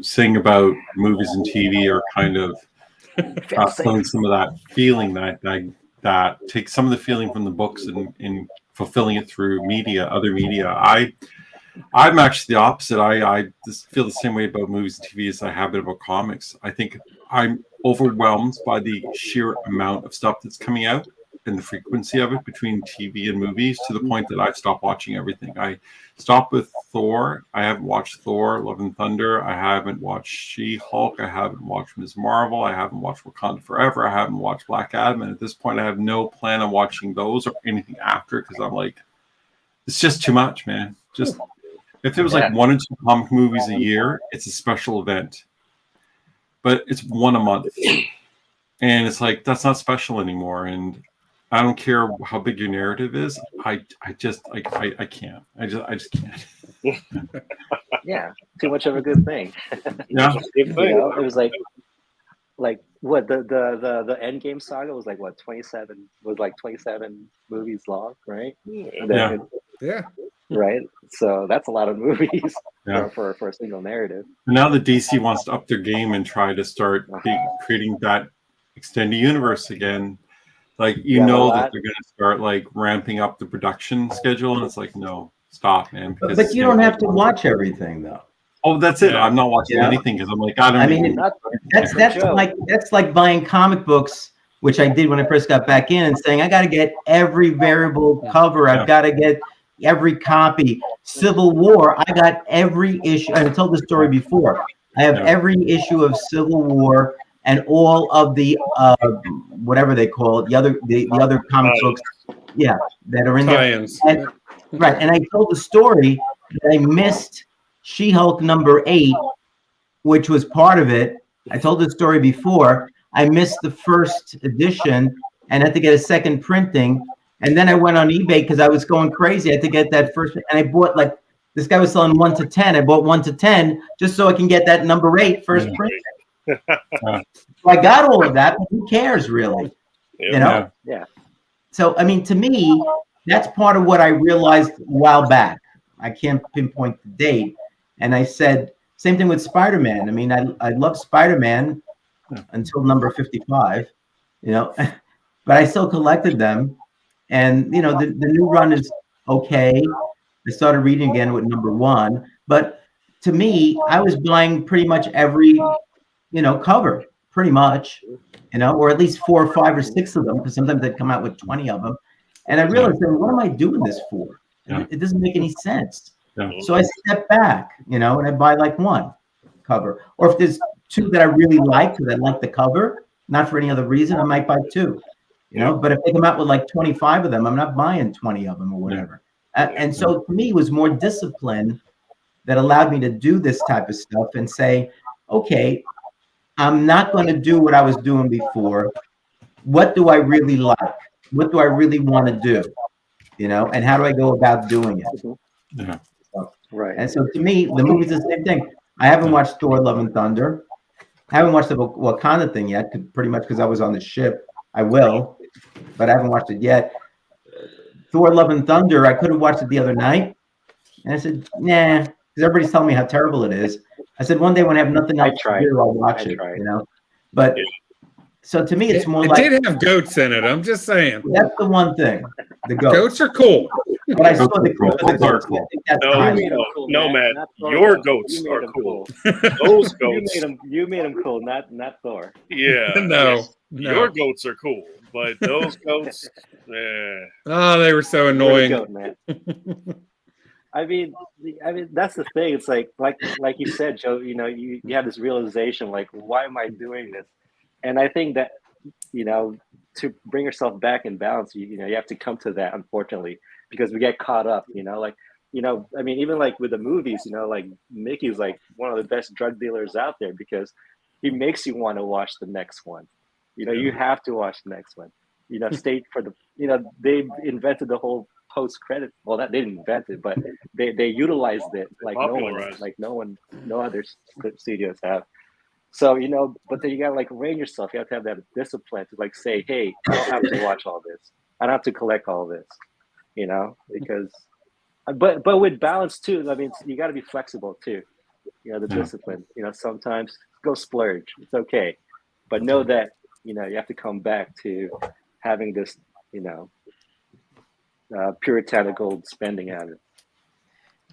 saying about movies and TV are kind of feeling some of that feeling that takes some of the feeling from the books and fulfilling it through other media. I'm actually the opposite. I just feel the same way about movies and TV as I have about comics. I think I'm overwhelmed by the sheer amount of stuff that's coming out and the frequency of it between TV and movies to the point that I've stopped watching everything. I stopped with Thor. I haven't watched Thor, Love and Thunder. I haven't watched She-Hulk. I haven't watched Ms. Marvel. I haven't watched Wakanda Forever. I haven't watched Black Adam. And at this point, I have no plan on watching those or anything after because I'm like, it's just too much, man. Just if there was like 1 or 2 comic movies a year, it's a special event. But it's 1 a month. And it's like, that's not special anymore. And I don't care how big your narrative is. I can't. I just can't. Yeah, too much of a good thing. Yeah. You know, it was like what the Endgame saga was like what 27 movies long, right? Yeah. Right. So that's a lot of movies for a single narrative. Now the DC wants to up their game and try to start creating that extended universe again. Like that they're going to start like ramping up the production schedule, and it's like, no, stop, man. But you don't have to watch everything, though. Oh, that's it. I'm not watching anything because I'm like, I mean, that's like buying comic books, which I did when I first got back in, and saying I got to get every variable cover. I've got to get every copy. Civil War, I got every issue. I told the story before. I have every issue of Civil War and all of the whatever they call it, the other comic books, that are in there. And, right, and I told the story that I missed She-Hulk #8, which was part of it. I told the story before. I missed the first edition and had to get a second printing. And then I went on eBay because I was going crazy. I had to get that first, and I bought this guy was selling 1 to 10. I bought 1 to 10 just so I can get that #8 first printing. So I got all of that, but who cares really? You know? Yeah. So I mean, to me, that's part of what I realized a while back. I can't pinpoint the date. And I said, same thing with Spider-Man. I mean, I love Spider-Man until number 55, you know, but I still collected them. And, you know, the new run is okay. I started reading again with #1. But to me, I was buying pretty much every, cover, pretty much, or at least 4 or 5 or 6 of them, because sometimes they'd come out with 20 of them. And I realized, what am I doing this for? It doesn't make any sense. So I step back, and I buy like 1 cover. Or if there's 2 that I really like, because I like the cover, not for any other reason, I might buy 2. But if they come out with like 25 of them, I'm not buying 20 of them or whatever. And so to me, it was more discipline that allowed me to do this type of stuff and say, okay, I'm not going to do what I was doing before. What do I really like? What do I really want to do? And how do I go about doing it? Yeah. Right. And so to me, the movie's the same thing. I haven't watched Thor: Love and Thunder. I haven't watched the Wakanda thing yet, pretty much because I was on the ship. I will, but I haven't watched it yet. Thor: Love and Thunder, I could have watched it the other night. And I said, nah, because everybody's telling me how terrible it is. I said, one day when I have nothing else to do, I'll watch it, But so to me, it's more like... It did have goats in it, I'm just saying. That's the one thing, the goats. Goats are cool. But I saw the goats. No, Matt, your goats are cool. Those goats... You made them cool, not Thor. Yeah. No. Your goats are cool, but those goats... Oh, they were so annoying. Goat, man. I mean, that's the thing. It's like you said, Joe. You have this realization, like, why am I doing this? And I think that to bring yourself back in balance, you have to come to that. Unfortunately, because we get caught up. I mean, even like with the movies, like Mickey's like one of the best drug dealers out there because he makes you want to watch the next one. You have to watch the next one. Stay for the. They invented the whole post-credit. Well, that they didn't invent it, but they utilized it like no other studios have. So but then you gotta like rein yourself. You have to have that discipline to like say, hey, I don't have to watch all this. I don't have to collect all this. Because but with balance too. I mean, you got to be flexible too. You know, the discipline. You know, sometimes go splurge. It's okay, but know that you know you have to come back to having this, you know, puritanical spending habit.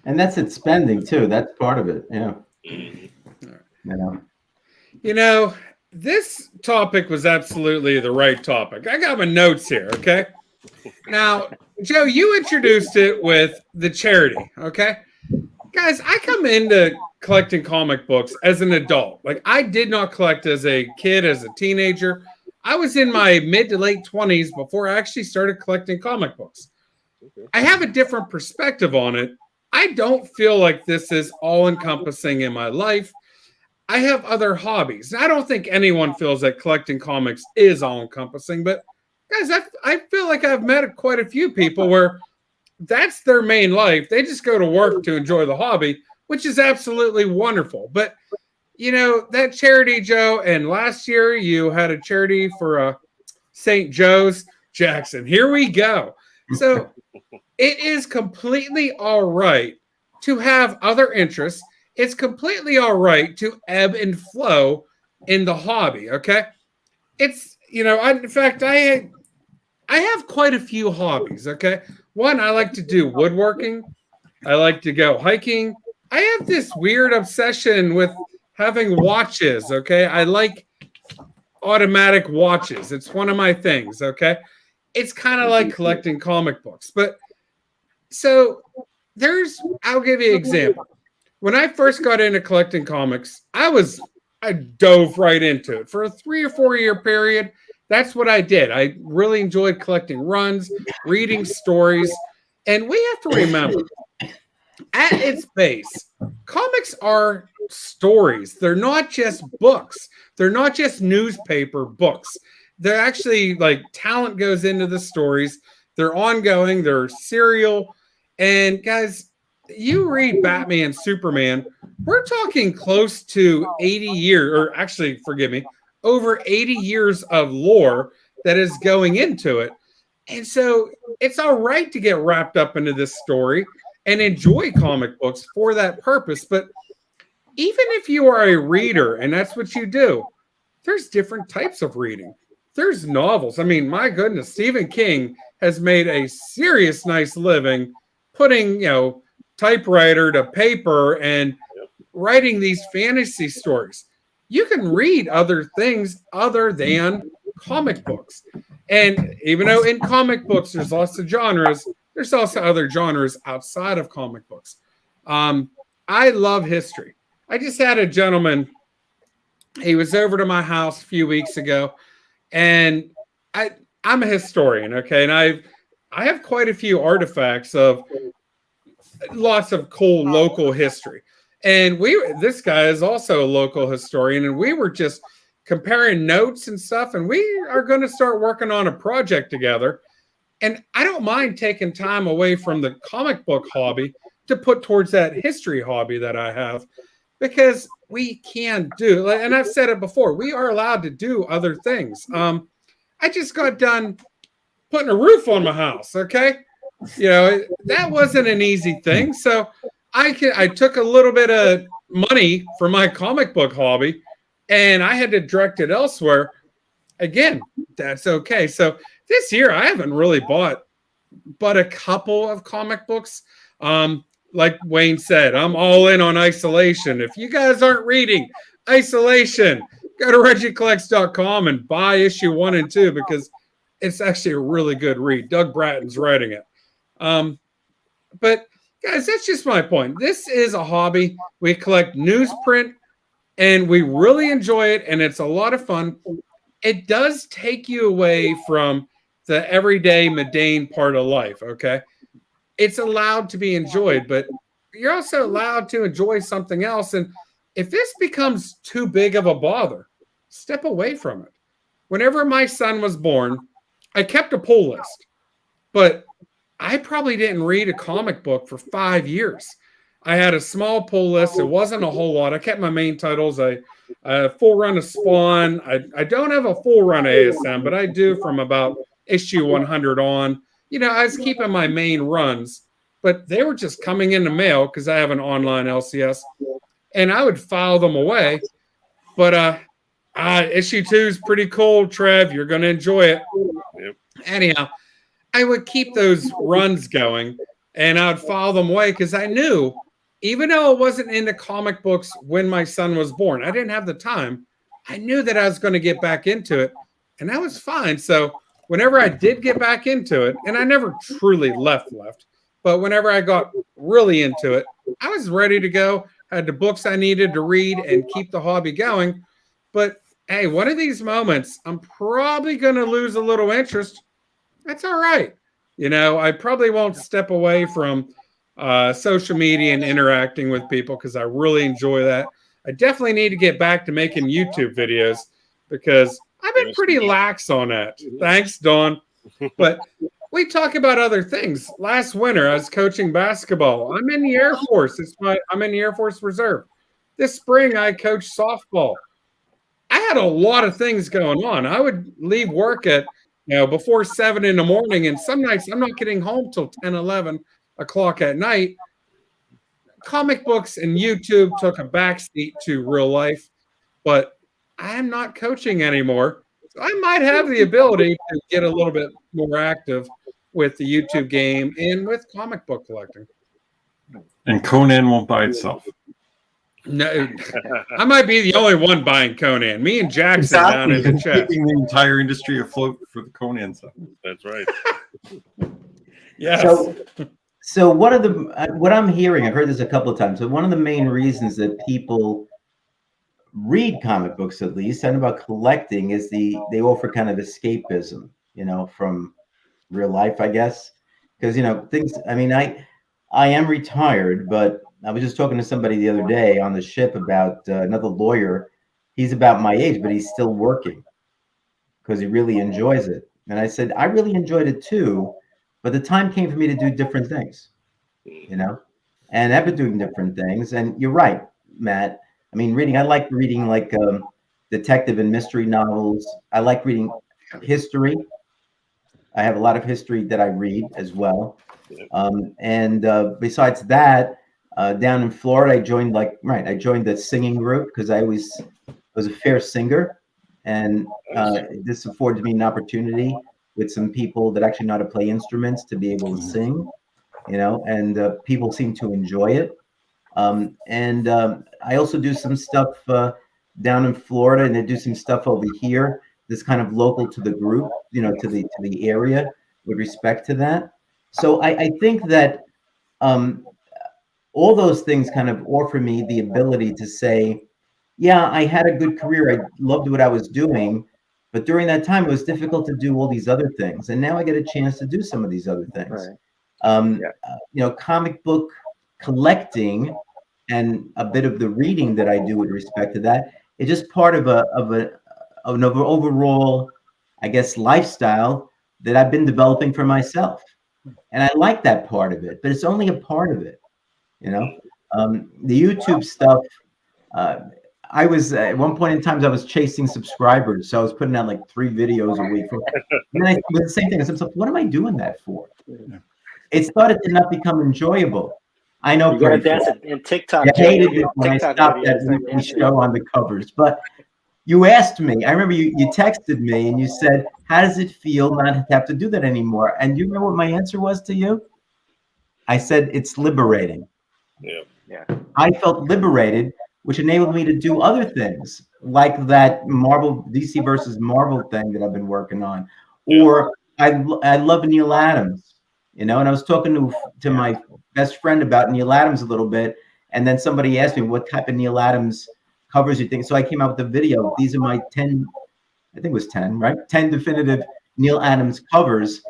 And that's it, spending too. That's part of it. Yeah. Mhm. You know. This topic was absolutely the right topic. I got my notes here, okay? Now, Joe, you introduced it with the charity, okay? Guys, I come into collecting comic books as an adult. Like, I did not collect as a kid, as a teenager. I was in my mid to late 20s before I actually started collecting comic books. I have a different perspective on it. I don't feel like this is all-encompassing in my life. I have other hobbies. I don't think anyone feels that collecting comics is all-encompassing, but guys, I feel like I've met quite a few people where that's their main life. They just go to work to enjoy the hobby, which is absolutely wonderful. But, you know, that charity, Joe, and last year you had a charity for St. Joe's Jackson. Here we go. So it is completely all right to have other interests. It's completely all right to ebb and flow in the hobby, okay? It's, you know, in fact, I have quite a few hobbies, okay? One, I like to do woodworking. I like to go hiking. I have this weird obsession with having watches, okay? I like automatic watches. It's one of my things, okay? It's kind of like collecting comic books. But so I'll give you an example. When I first got into collecting comics, I dove right into it. For a 3 or 4 year period, that's what I did. I really enjoyed collecting runs, reading stories. And we have to remember, at its base, comics are stories. They're not just books. They're not just newspaper books. They're actually like talent goes into the stories. They're ongoing. They're serial. And guys, you read Batman, Superman, we're talking close to 80 years, or actually, forgive me, over 80 years of lore that is going into it. And so it's all right to get wrapped up into this story and enjoy comic books for that purpose. But even if you are a reader and that's what you do, there's different types of reading. There's novels. I mean, my goodness, Stephen King has made a serious, nice living putting, you know, typewriter to paper and writing these fantasy stories. You can read other things other than comic books. And even though in comic books there's lots of genres, there's also other genres outside of comic books. I love history. I just had a gentleman, he was over to my house a few weeks ago, and I'm a historian, okay? And I have quite a few artifacts of lots of cool local history. And this guy is also a local historian, and we were just comparing notes and stuff, and we are going to start working on a project together. And I don't mind taking time away from the comic book hobby to put towards that history hobby that I have, because we can do, and I've said it before, we are allowed to do other things. I just got done putting a roof on my house, okay? You know, that wasn't an easy thing. So I took a little bit of money for my comic book hobby and I had to direct it elsewhere. Again, that's okay. So this year I haven't really bought but a couple of comic books. Like Wayne said, I'm all in on Isolation. If you guys aren't reading Isolation, go to reggiecollects.com and buy issue 1 and 2 because it's actually a really good read. Doug Bratton's writing it. But guys, that's just my point. This is a hobby. We collect newsprint and we really enjoy it, and it's a lot of fun. It does take you away from the everyday mundane part of life, okay? It's allowed to be enjoyed, but you're also allowed to enjoy something else. And if this becomes too big of a bother, step away from it. Whenever my son was born, I kept a pull list, but I probably didn't read a comic book for 5 years. I had a small pull list. It wasn't a whole lot. I kept my main titles. A full run of Spawn. I don't have a full run of ASM, but I do from about issue 100 on. You know, I was keeping my main runs, but they were just coming in the mail because I have an online LCS, and I would file them away. But issue 2 is pretty cool, Trev. You're going to enjoy it. Yep. Anyhow, I would keep those runs going, and I would file them away because I knew, even though it wasn't in the comic books when my son was born, I didn't have the time. I knew that I was going to get back into it, and that was fine. So whenever I did get back into it, and I never truly left, but whenever I got really into it, I was ready to go. I had the books I needed to read and keep the hobby going. But hey, one of these moments, I'm probably going to lose a little interest. That's all right. You know, I probably won't step away from social media and interacting with people because I really enjoy that. I definitely need to get back to making YouTube videos because I've been pretty lax on that. Thanks, Dawn. But we talk about other things. Last winter, I was coaching basketball. I'm in the Air Force. I'm in the Air Force Reserve. This spring, I coached softball. I had a lot of things going on. I would leave work at before 7 in the morning, and some nights I'm not getting home till 10, 11 o'clock at night. Comic books and YouTube took a backseat to real life, but I'm not coaching anymore. So I might have the ability to get a little bit more active with the YouTube game and with comic book collecting. And Conan won't buy itself. No, I might be the only one buying Conan. Me and Jackson down in the chat. Keeping the entire industry afloat for the Conan stuff. That's right. Yes. So one of the what I'm hearing, I've heard this a couple of times. So one of the main reasons that people read comic books, at least, and about collecting, is they offer kind of escapism, from real life, I guess. Because things. I mean, I am retired, but I was just talking to somebody the other day on the ship about another lawyer. He's about my age, but he's still working because he really enjoys it. And I said, I really enjoyed it too, but the time came for me to do different things, and I've been doing different things. And you're right, Matt. I mean, I like reading like detective and mystery novels. I like reading history. I have a lot of history that I read as well. And besides that, down in Florida, I joined the singing group because I was a fair singer, and this afforded me an opportunity with some people that actually know how to play instruments to be able to sing, and people seem to enjoy it. And I also do some stuff down in Florida, and they do some stuff over here that's kind of local to the group, to the area with respect to that. So I think that all those things kind of offer me the ability to say, yeah, I had a good career. I loved what I was doing. But during that time, it was difficult to do all these other things. And now I get a chance to do some of these other things. Right. Comic book collecting and a bit of the reading that I do with respect to that, it's just part of an overall, I guess, lifestyle that I've been developing for myself. And I like that part of it, but it's only a part of it. The YouTube stuff, I was at one point in time, I was chasing subscribers. So I was putting out like 3 videos a week. And then I did the same thing. I said, what am I doing that for? It started to not become enjoyable. I know. You gotta dance in TikTok. I hated it when I stopped that weekly show on the covers. But you asked me, I remember you texted me and you said, how does it feel not to have to do that anymore? And you remember what my answer was to you? I said, it's liberating. Yeah. I felt liberated, which enabled me to do other things like that Marvel, DC versus Marvel thing that I've been working on. Or I love Neil Adams, and I was talking to my best friend about Neil Adams a little bit. And then somebody asked me what type of Neil Adams covers you think. So I came out with a video. These are my 10, I think it was 10, right? 10 definitive Neil Adams covers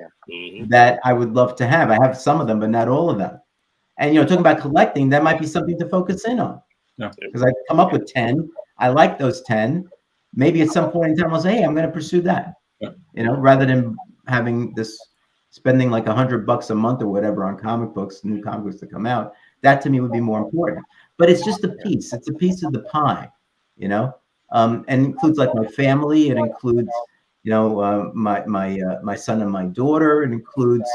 that I would love to have. I have some of them, but not all of them. And, talking about collecting, that might be something to focus in on. Because I come up with 10. I like those 10. Maybe at some point in time, I'll say, hey, I'm going to pursue that. Rather than having spending like $100 a month or whatever on comic books, new comic books to come out. That to me would be more important. But it's just a piece. It's a piece of the pie, and includes like my family. It includes, my son and my daughter. It includes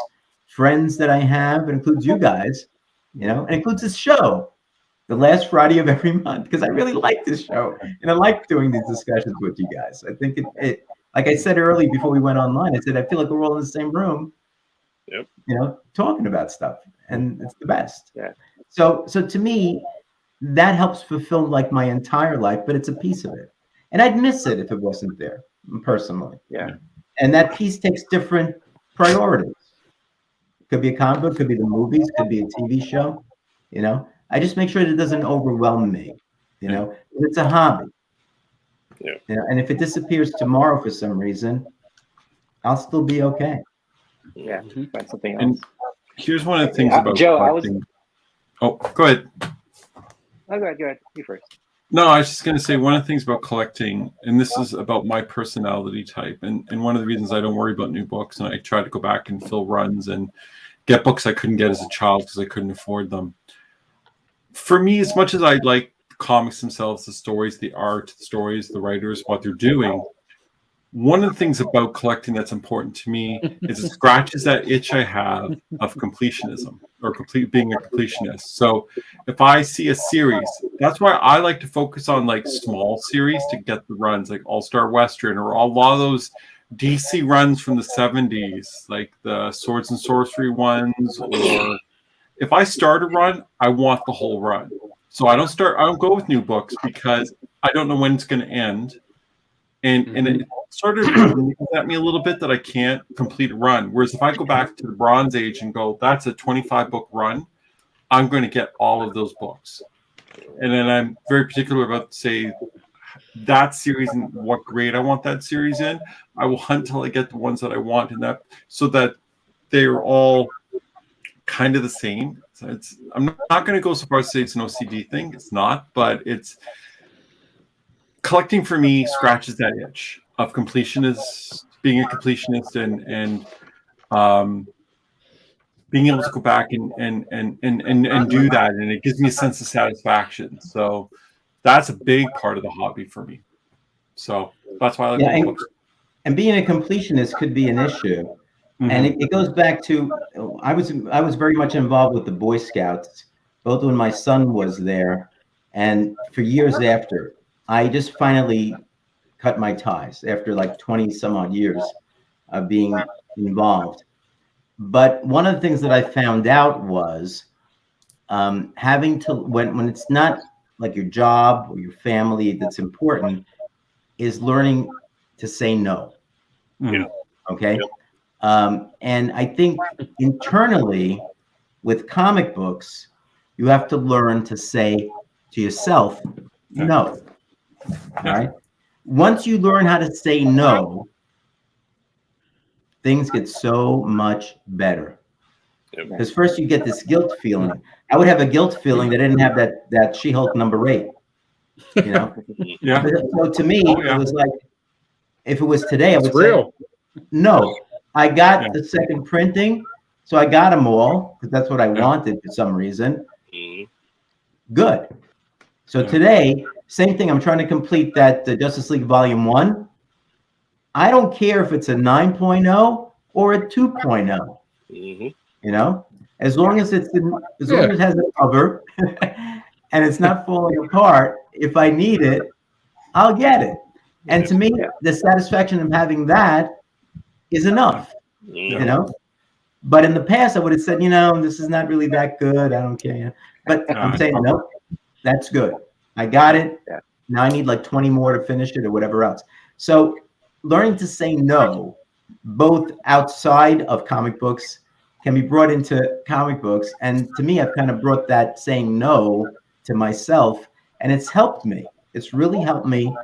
friends that I have. It includes you guys, you know, and it includes this show, the last Friday of every month, because I really like this show and I like doing these discussions with you guys. I think it like I said earlier before we went online, I said I feel like we're all in the same room, Yep. you know, talking about stuff, and it's the best. Yeah. So to me, that helps fulfill like my entire life, but it's a piece of it, and I'd miss it if it wasn't there personally. Yeah. And that piece takes different priorities. Could be a comic book, could be the movies, could be a TV show. You know, I just make sure that it doesn't overwhelm me. You know, it's a hobby. Yeah. You know, and if it disappears tomorrow for some reason, I'll still be okay. Yeah. Find something else. And here's one of the things Yeah, about Joe, collecting. Oh, go ahead. Oh, go ahead. You first. No, I was just going to say one of the things about collecting, and this is about my personality type, and one of the reasons I don't worry about new books, and I try to go back and fill runs and get books I couldn't get as a child because I couldn't afford them. For me, as much as I like comics themselves, the stories, the art, the stories, the writers, what they're doing, one of the things about collecting that's important to me is it scratches that itch I have of completionism or being a completionist. So if I see a series, that's why I like to focus on like small series to get the runs, like All-Star Western or a lot of those DC runs from the 70s, like the Swords and Sorcery ones. Or if I start a run, I want the whole run. So I don't go with new books because I don't know when it's going to end. And it sort of at me a little bit that I can't complete a run. Whereas if I go back to the Bronze Age and go, that's a 25-book run, I'm going to get all of those books. And then I'm very particular about, say, that series and what grade I want that series in. I will hunt till I get the ones that I want in that, so that they're all kind of the same. So I'm not going to go so far as to say it's an OCD thing. It's not, but it's collecting for me scratches that itch of being a completionist and being able to go back and do that, and it gives me a sense of satisfaction. So that's a big part of the hobby for me. So that's why I like books. And being a completionist could be an issue. Mm-hmm. And it goes back to I was very much involved with the Boy Scouts, both when my son was there and for years after. I just finally cut my ties after like 20 some odd years of being involved. But one of the things that I found out was having to, when it's not like your job or your family that's important, is learning to say no. Yeah. Okay. And I think internally with comic books, you have to learn to say to yourself, no. All right. Once you learn how to say no, things get so much better. Because first you get this guilt feeling. I would have a guilt feeling that I didn't have that She-Hulk #8. You know? Yeah. So to me, it was like, if it was today, I would say, no. I got the second printing, so I got them all because that's what I wanted for some reason. Good. So today, same thing. I'm trying to complete that Justice League Volume 1. I don't care if it's a 9.0 or a 2.0. You know, as long as as long as it has a cover and it's not falling apart. If I need it, I'll get it. And to me, the satisfaction of having that is enough. You know. But in the past, I would have said, you know, this is not really that good. I don't care. But I'm saying, no, that's good. I got it. Now I need like 20 more to finish it or whatever else. So learning to say no, both outside of comic books, can be brought into comic books. And to me, I've kind of brought that saying no to myself. And it's helped me. It's really helped me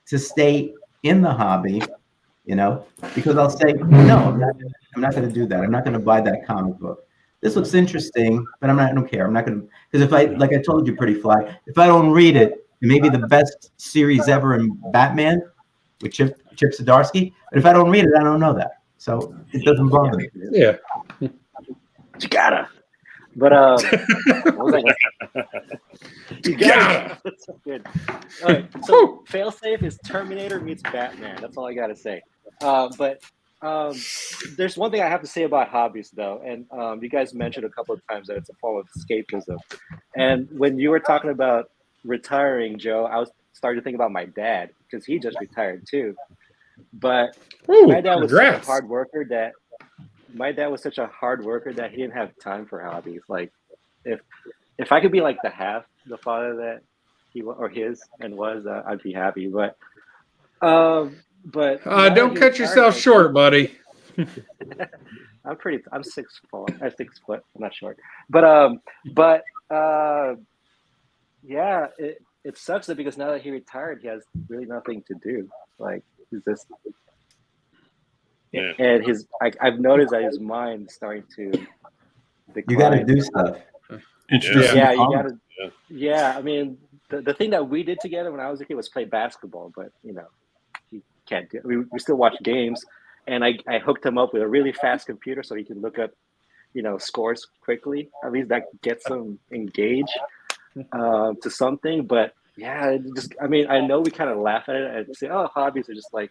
to stay in the hobby, you know, because I'll say, no, I'm not going to do that. I'm not going to buy that comic book. This looks interesting, but I don't care. I'm not going to, because if I, like I told you, Pretty Fly, if I don't read it, it may be the best series ever in Batman with Chip Zdarsky. But if I don't read it, I don't know that. So it doesn't bother me. Yeah. You gotta. But what was I you gotta. That's so good. All right. So Failsafe is Terminator meets Batman. That's all I gotta say. But there's one thing I have to say about hobbies, though, and you guys mentioned a couple of times that it's a form of escapism. And when you were talking about retiring, Joe, I was starting to think about my dad because he just retired too. But Ooh, my dad was such a congrats. hard worker that he didn't have time for hobbies. Like, if I could be like the father that he or his and was, I'd be happy. But now Don't that he cut retired, yourself like, short, buddy. I'm 6 foot. I'm 6 foot. I'm not short. But yeah, it sucks that because now that he retired, he has really nothing to do. Like, he's just Yeah. and I've noticed that his mind's starting to decline. You got to do stuff. Introduce them Yeah, to you comics. gotta. Yeah, I mean, the thing that we did together when I was a kid was play basketball, but you can't do. We still watch games, and I hooked him up with a really fast computer so he can look up, scores quickly. At least that gets him engaged to something. But yeah, I know we kind of laugh at it and say, oh, hobbies are just like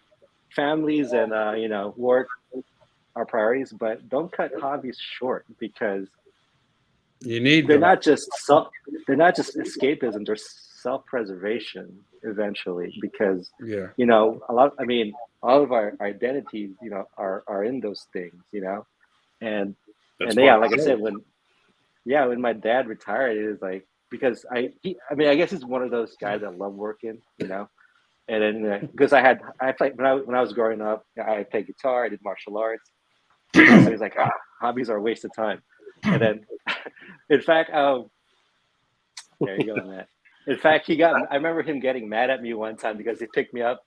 families and work are priorities, but don't cut hobbies short because You need they're them. not just escapism, they're self-preservation eventually because Yeah. all of our identities are in those things, and That's yeah, part like of I it. said, when my dad retired, it was like because I guess he's one of those guys that love working, and then because I played when I was growing up, I played guitar, I did martial arts. I was like, hobbies are a waste of time. And then, in fact, there you go, Matt. In fact, I remember him getting mad at me one time because he picked me up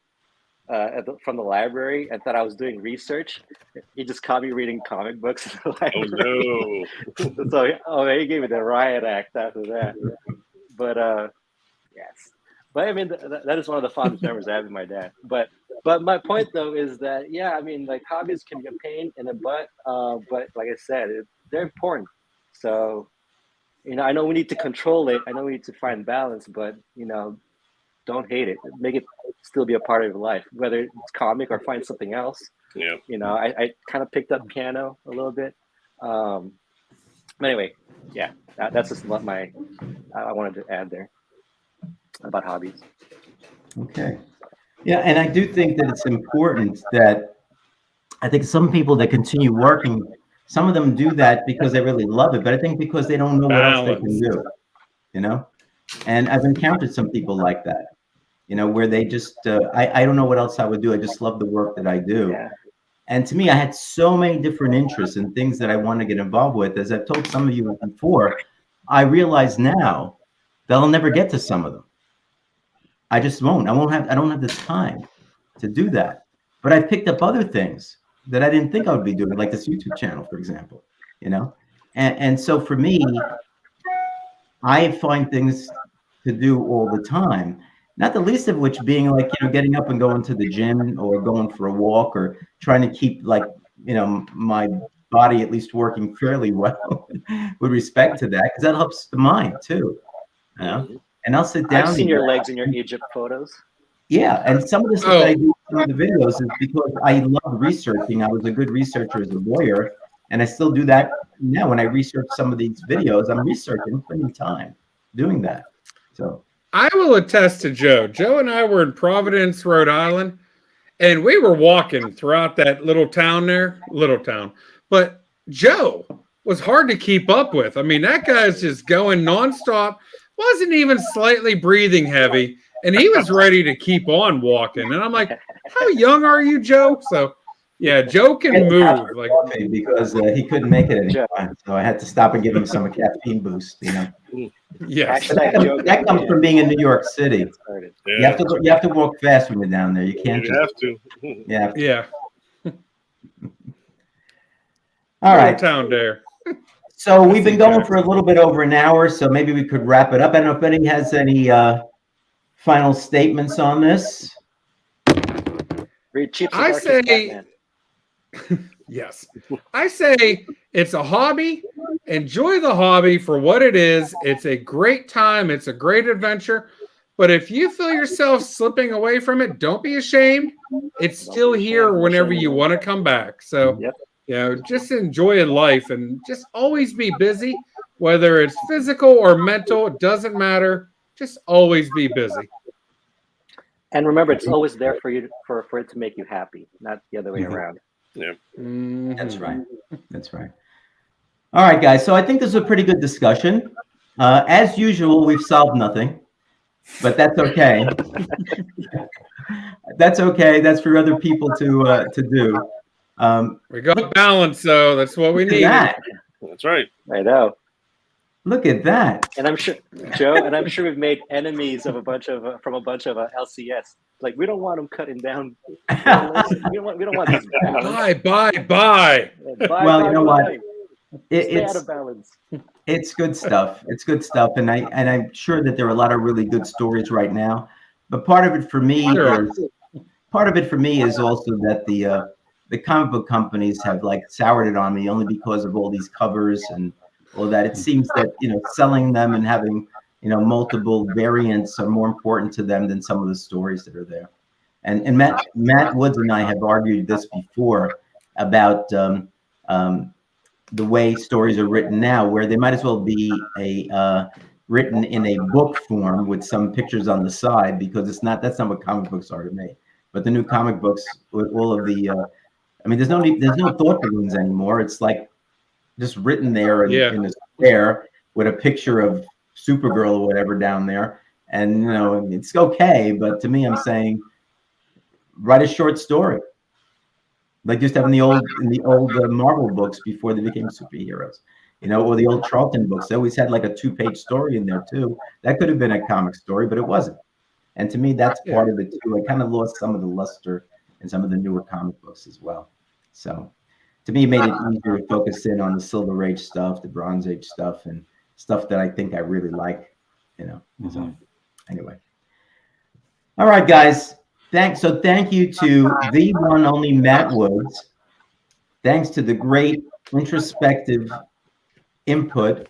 from the library and thought I was doing research. He just caught me reading comic books in the library. Oh no. He gave me the riot act after that. But yes. But I mean, that is one of the fondest memories I have with my dad. But my point though is that like hobbies can be a pain in the butt. But like I said, they're important. So I know we need to control it. I know we need to find balance. But don't hate it. Make it still be a part of your life, whether it's comic or find something else. Yeah. I kind of picked up piano a little bit. But anyway, yeah, that's just what I wanted to add there about hobbies. Okay. Yeah, and I do think that it's important that I think some people that continue working, some of them do that because they really love it, but I think because they don't know what else they can do, And I've encountered some people like that, where they just, I don't know what else I would do. I just love the work that I do. Yeah. And to me, I had so many different interests and things that I want to get involved with. As I've told some of you before, I realize now that I'll never get to some of them. I just won't. I don't have the time to do that. But I've picked up other things that I didn't think I would be doing, like this YouTube channel, for example, And so for me, I find things to do all the time, not the least of which being like, getting up and going to the gym or going for a walk or trying to keep my body at least working fairly well with respect to that, because that helps the mind too. And I'll sit down. I've seen your legs in your Egypt photos. Yeah, and some of the stuff that I do in the videos is because I love researching. I was a good researcher as a lawyer, and I still do that now. When I research some of these videos, I'm researching, spending time doing that. So I will attest to Joe. Joe and I were in Providence, Rhode Island, and we were walking throughout that little town there, But Joe was hard to keep up with. I mean, that guy's just going nonstop, wasn't even slightly breathing heavy, and he was ready to keep on walking. And I'm like, how young are you, Joe? So, yeah, Joe can move. Like, because he couldn't make it anymore, so I had to stop and give him some caffeine boost. yes. That comes from being in New York City. Yeah. You have to walk fast when you're down there. You can't. You have to. Yeah. Yeah. All right. Town there. So we've been going for a little bit over an hour, so maybe we could wrap it up. I don't know if anybody has any final statements on this. I say, yes. I say it's a hobby. Enjoy the hobby for what it is. It's a great time. It's a great adventure. But if you feel yourself slipping away from it, don't be ashamed. It's still here whenever you want to come back. So, just enjoy life and just always be busy, whether it's physical or mental, it doesn't matter. Just always be busy. And remember, it's always there for you for it to make you happy, not the other way around. Yeah. That's right. That's right. All right, guys. So I think this is a pretty good discussion. As usual, we've solved nothing, but that's okay. That's okay. That's for other people to do. We got balance, though. That's what we need. That's right. I know. Look at that. And I'm sure, Joe, and I'm sure we've made enemies of a bunch of LCS. Like, we don't want them cutting down. We don't want this balance. Bye. Well, you know what? Stay It's out of balance. It's good stuff. It's good stuff, and I'm sure that there are a lot of really good stories right now. But part of it for me is also that the comic book companies have like soured it on me only because of all these covers and all that. It seems that selling them and having multiple variants are more important to them than some of the stories that are there. And Matt Woods and I have argued this before about the way stories are written now, where they might as well be written in a book form with some pictures on the side, because that's not what comic books are to me. But the new comic books with all of the there's no thought balloons anymore. It's like just written there in a square with a picture of Supergirl or whatever down there, and it's okay. But to me, I'm saying write a short story, like used to have in the old Marvel books before they became superheroes, or the old Charlton books. They always had like a 2-page story in there too. That could have been a comic story, but it wasn't. And to me, that's part of it too. I kind of lost some of the luster in some of the newer comic books as well. So to me, it made it easier to focus in on the Silver Age stuff, the Bronze Age stuff, and stuff that I think I really like, So anyway. All right, guys. Thank you to the one only Matt Woods. Thanks to the great introspective input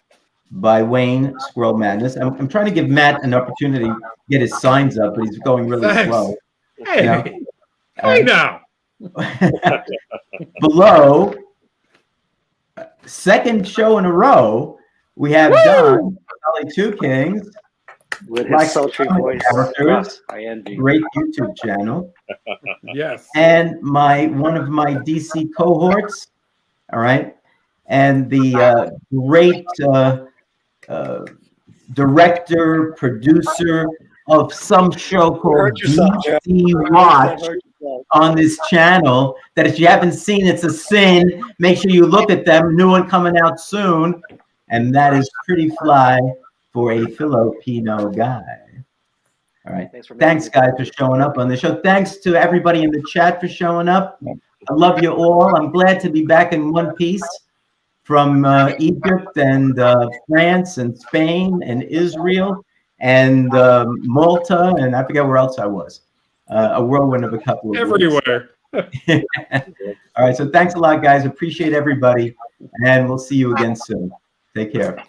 by Wayne Squirrel Madness. I'm trying to give Matt an opportunity to get his signs up, but he's going really slow. Hey, hey now. Below, second show in a row, we have Don, Charlie Two Kings, with his sultry voice, characters, great YouTube channel. Yes. And one of my DC cohorts, all right, and the great director, producer of some show called DC Watch on this channel, that if you haven't seen, it's a sin. Make sure you look at them. New one coming out soon. And that is Pretty Fly for a Filipino guy. All right. Thanks, guys, for showing up on the show. Thanks to everybody in the chat for showing up. I love you all. I'm glad to be back in one piece from Egypt and France and Spain and Israel and Malta, and I forget where else I was. A whirlwind of a couple of everywhere. All right. So thanks a lot, guys. Appreciate everybody. And we'll see you again soon. Take care.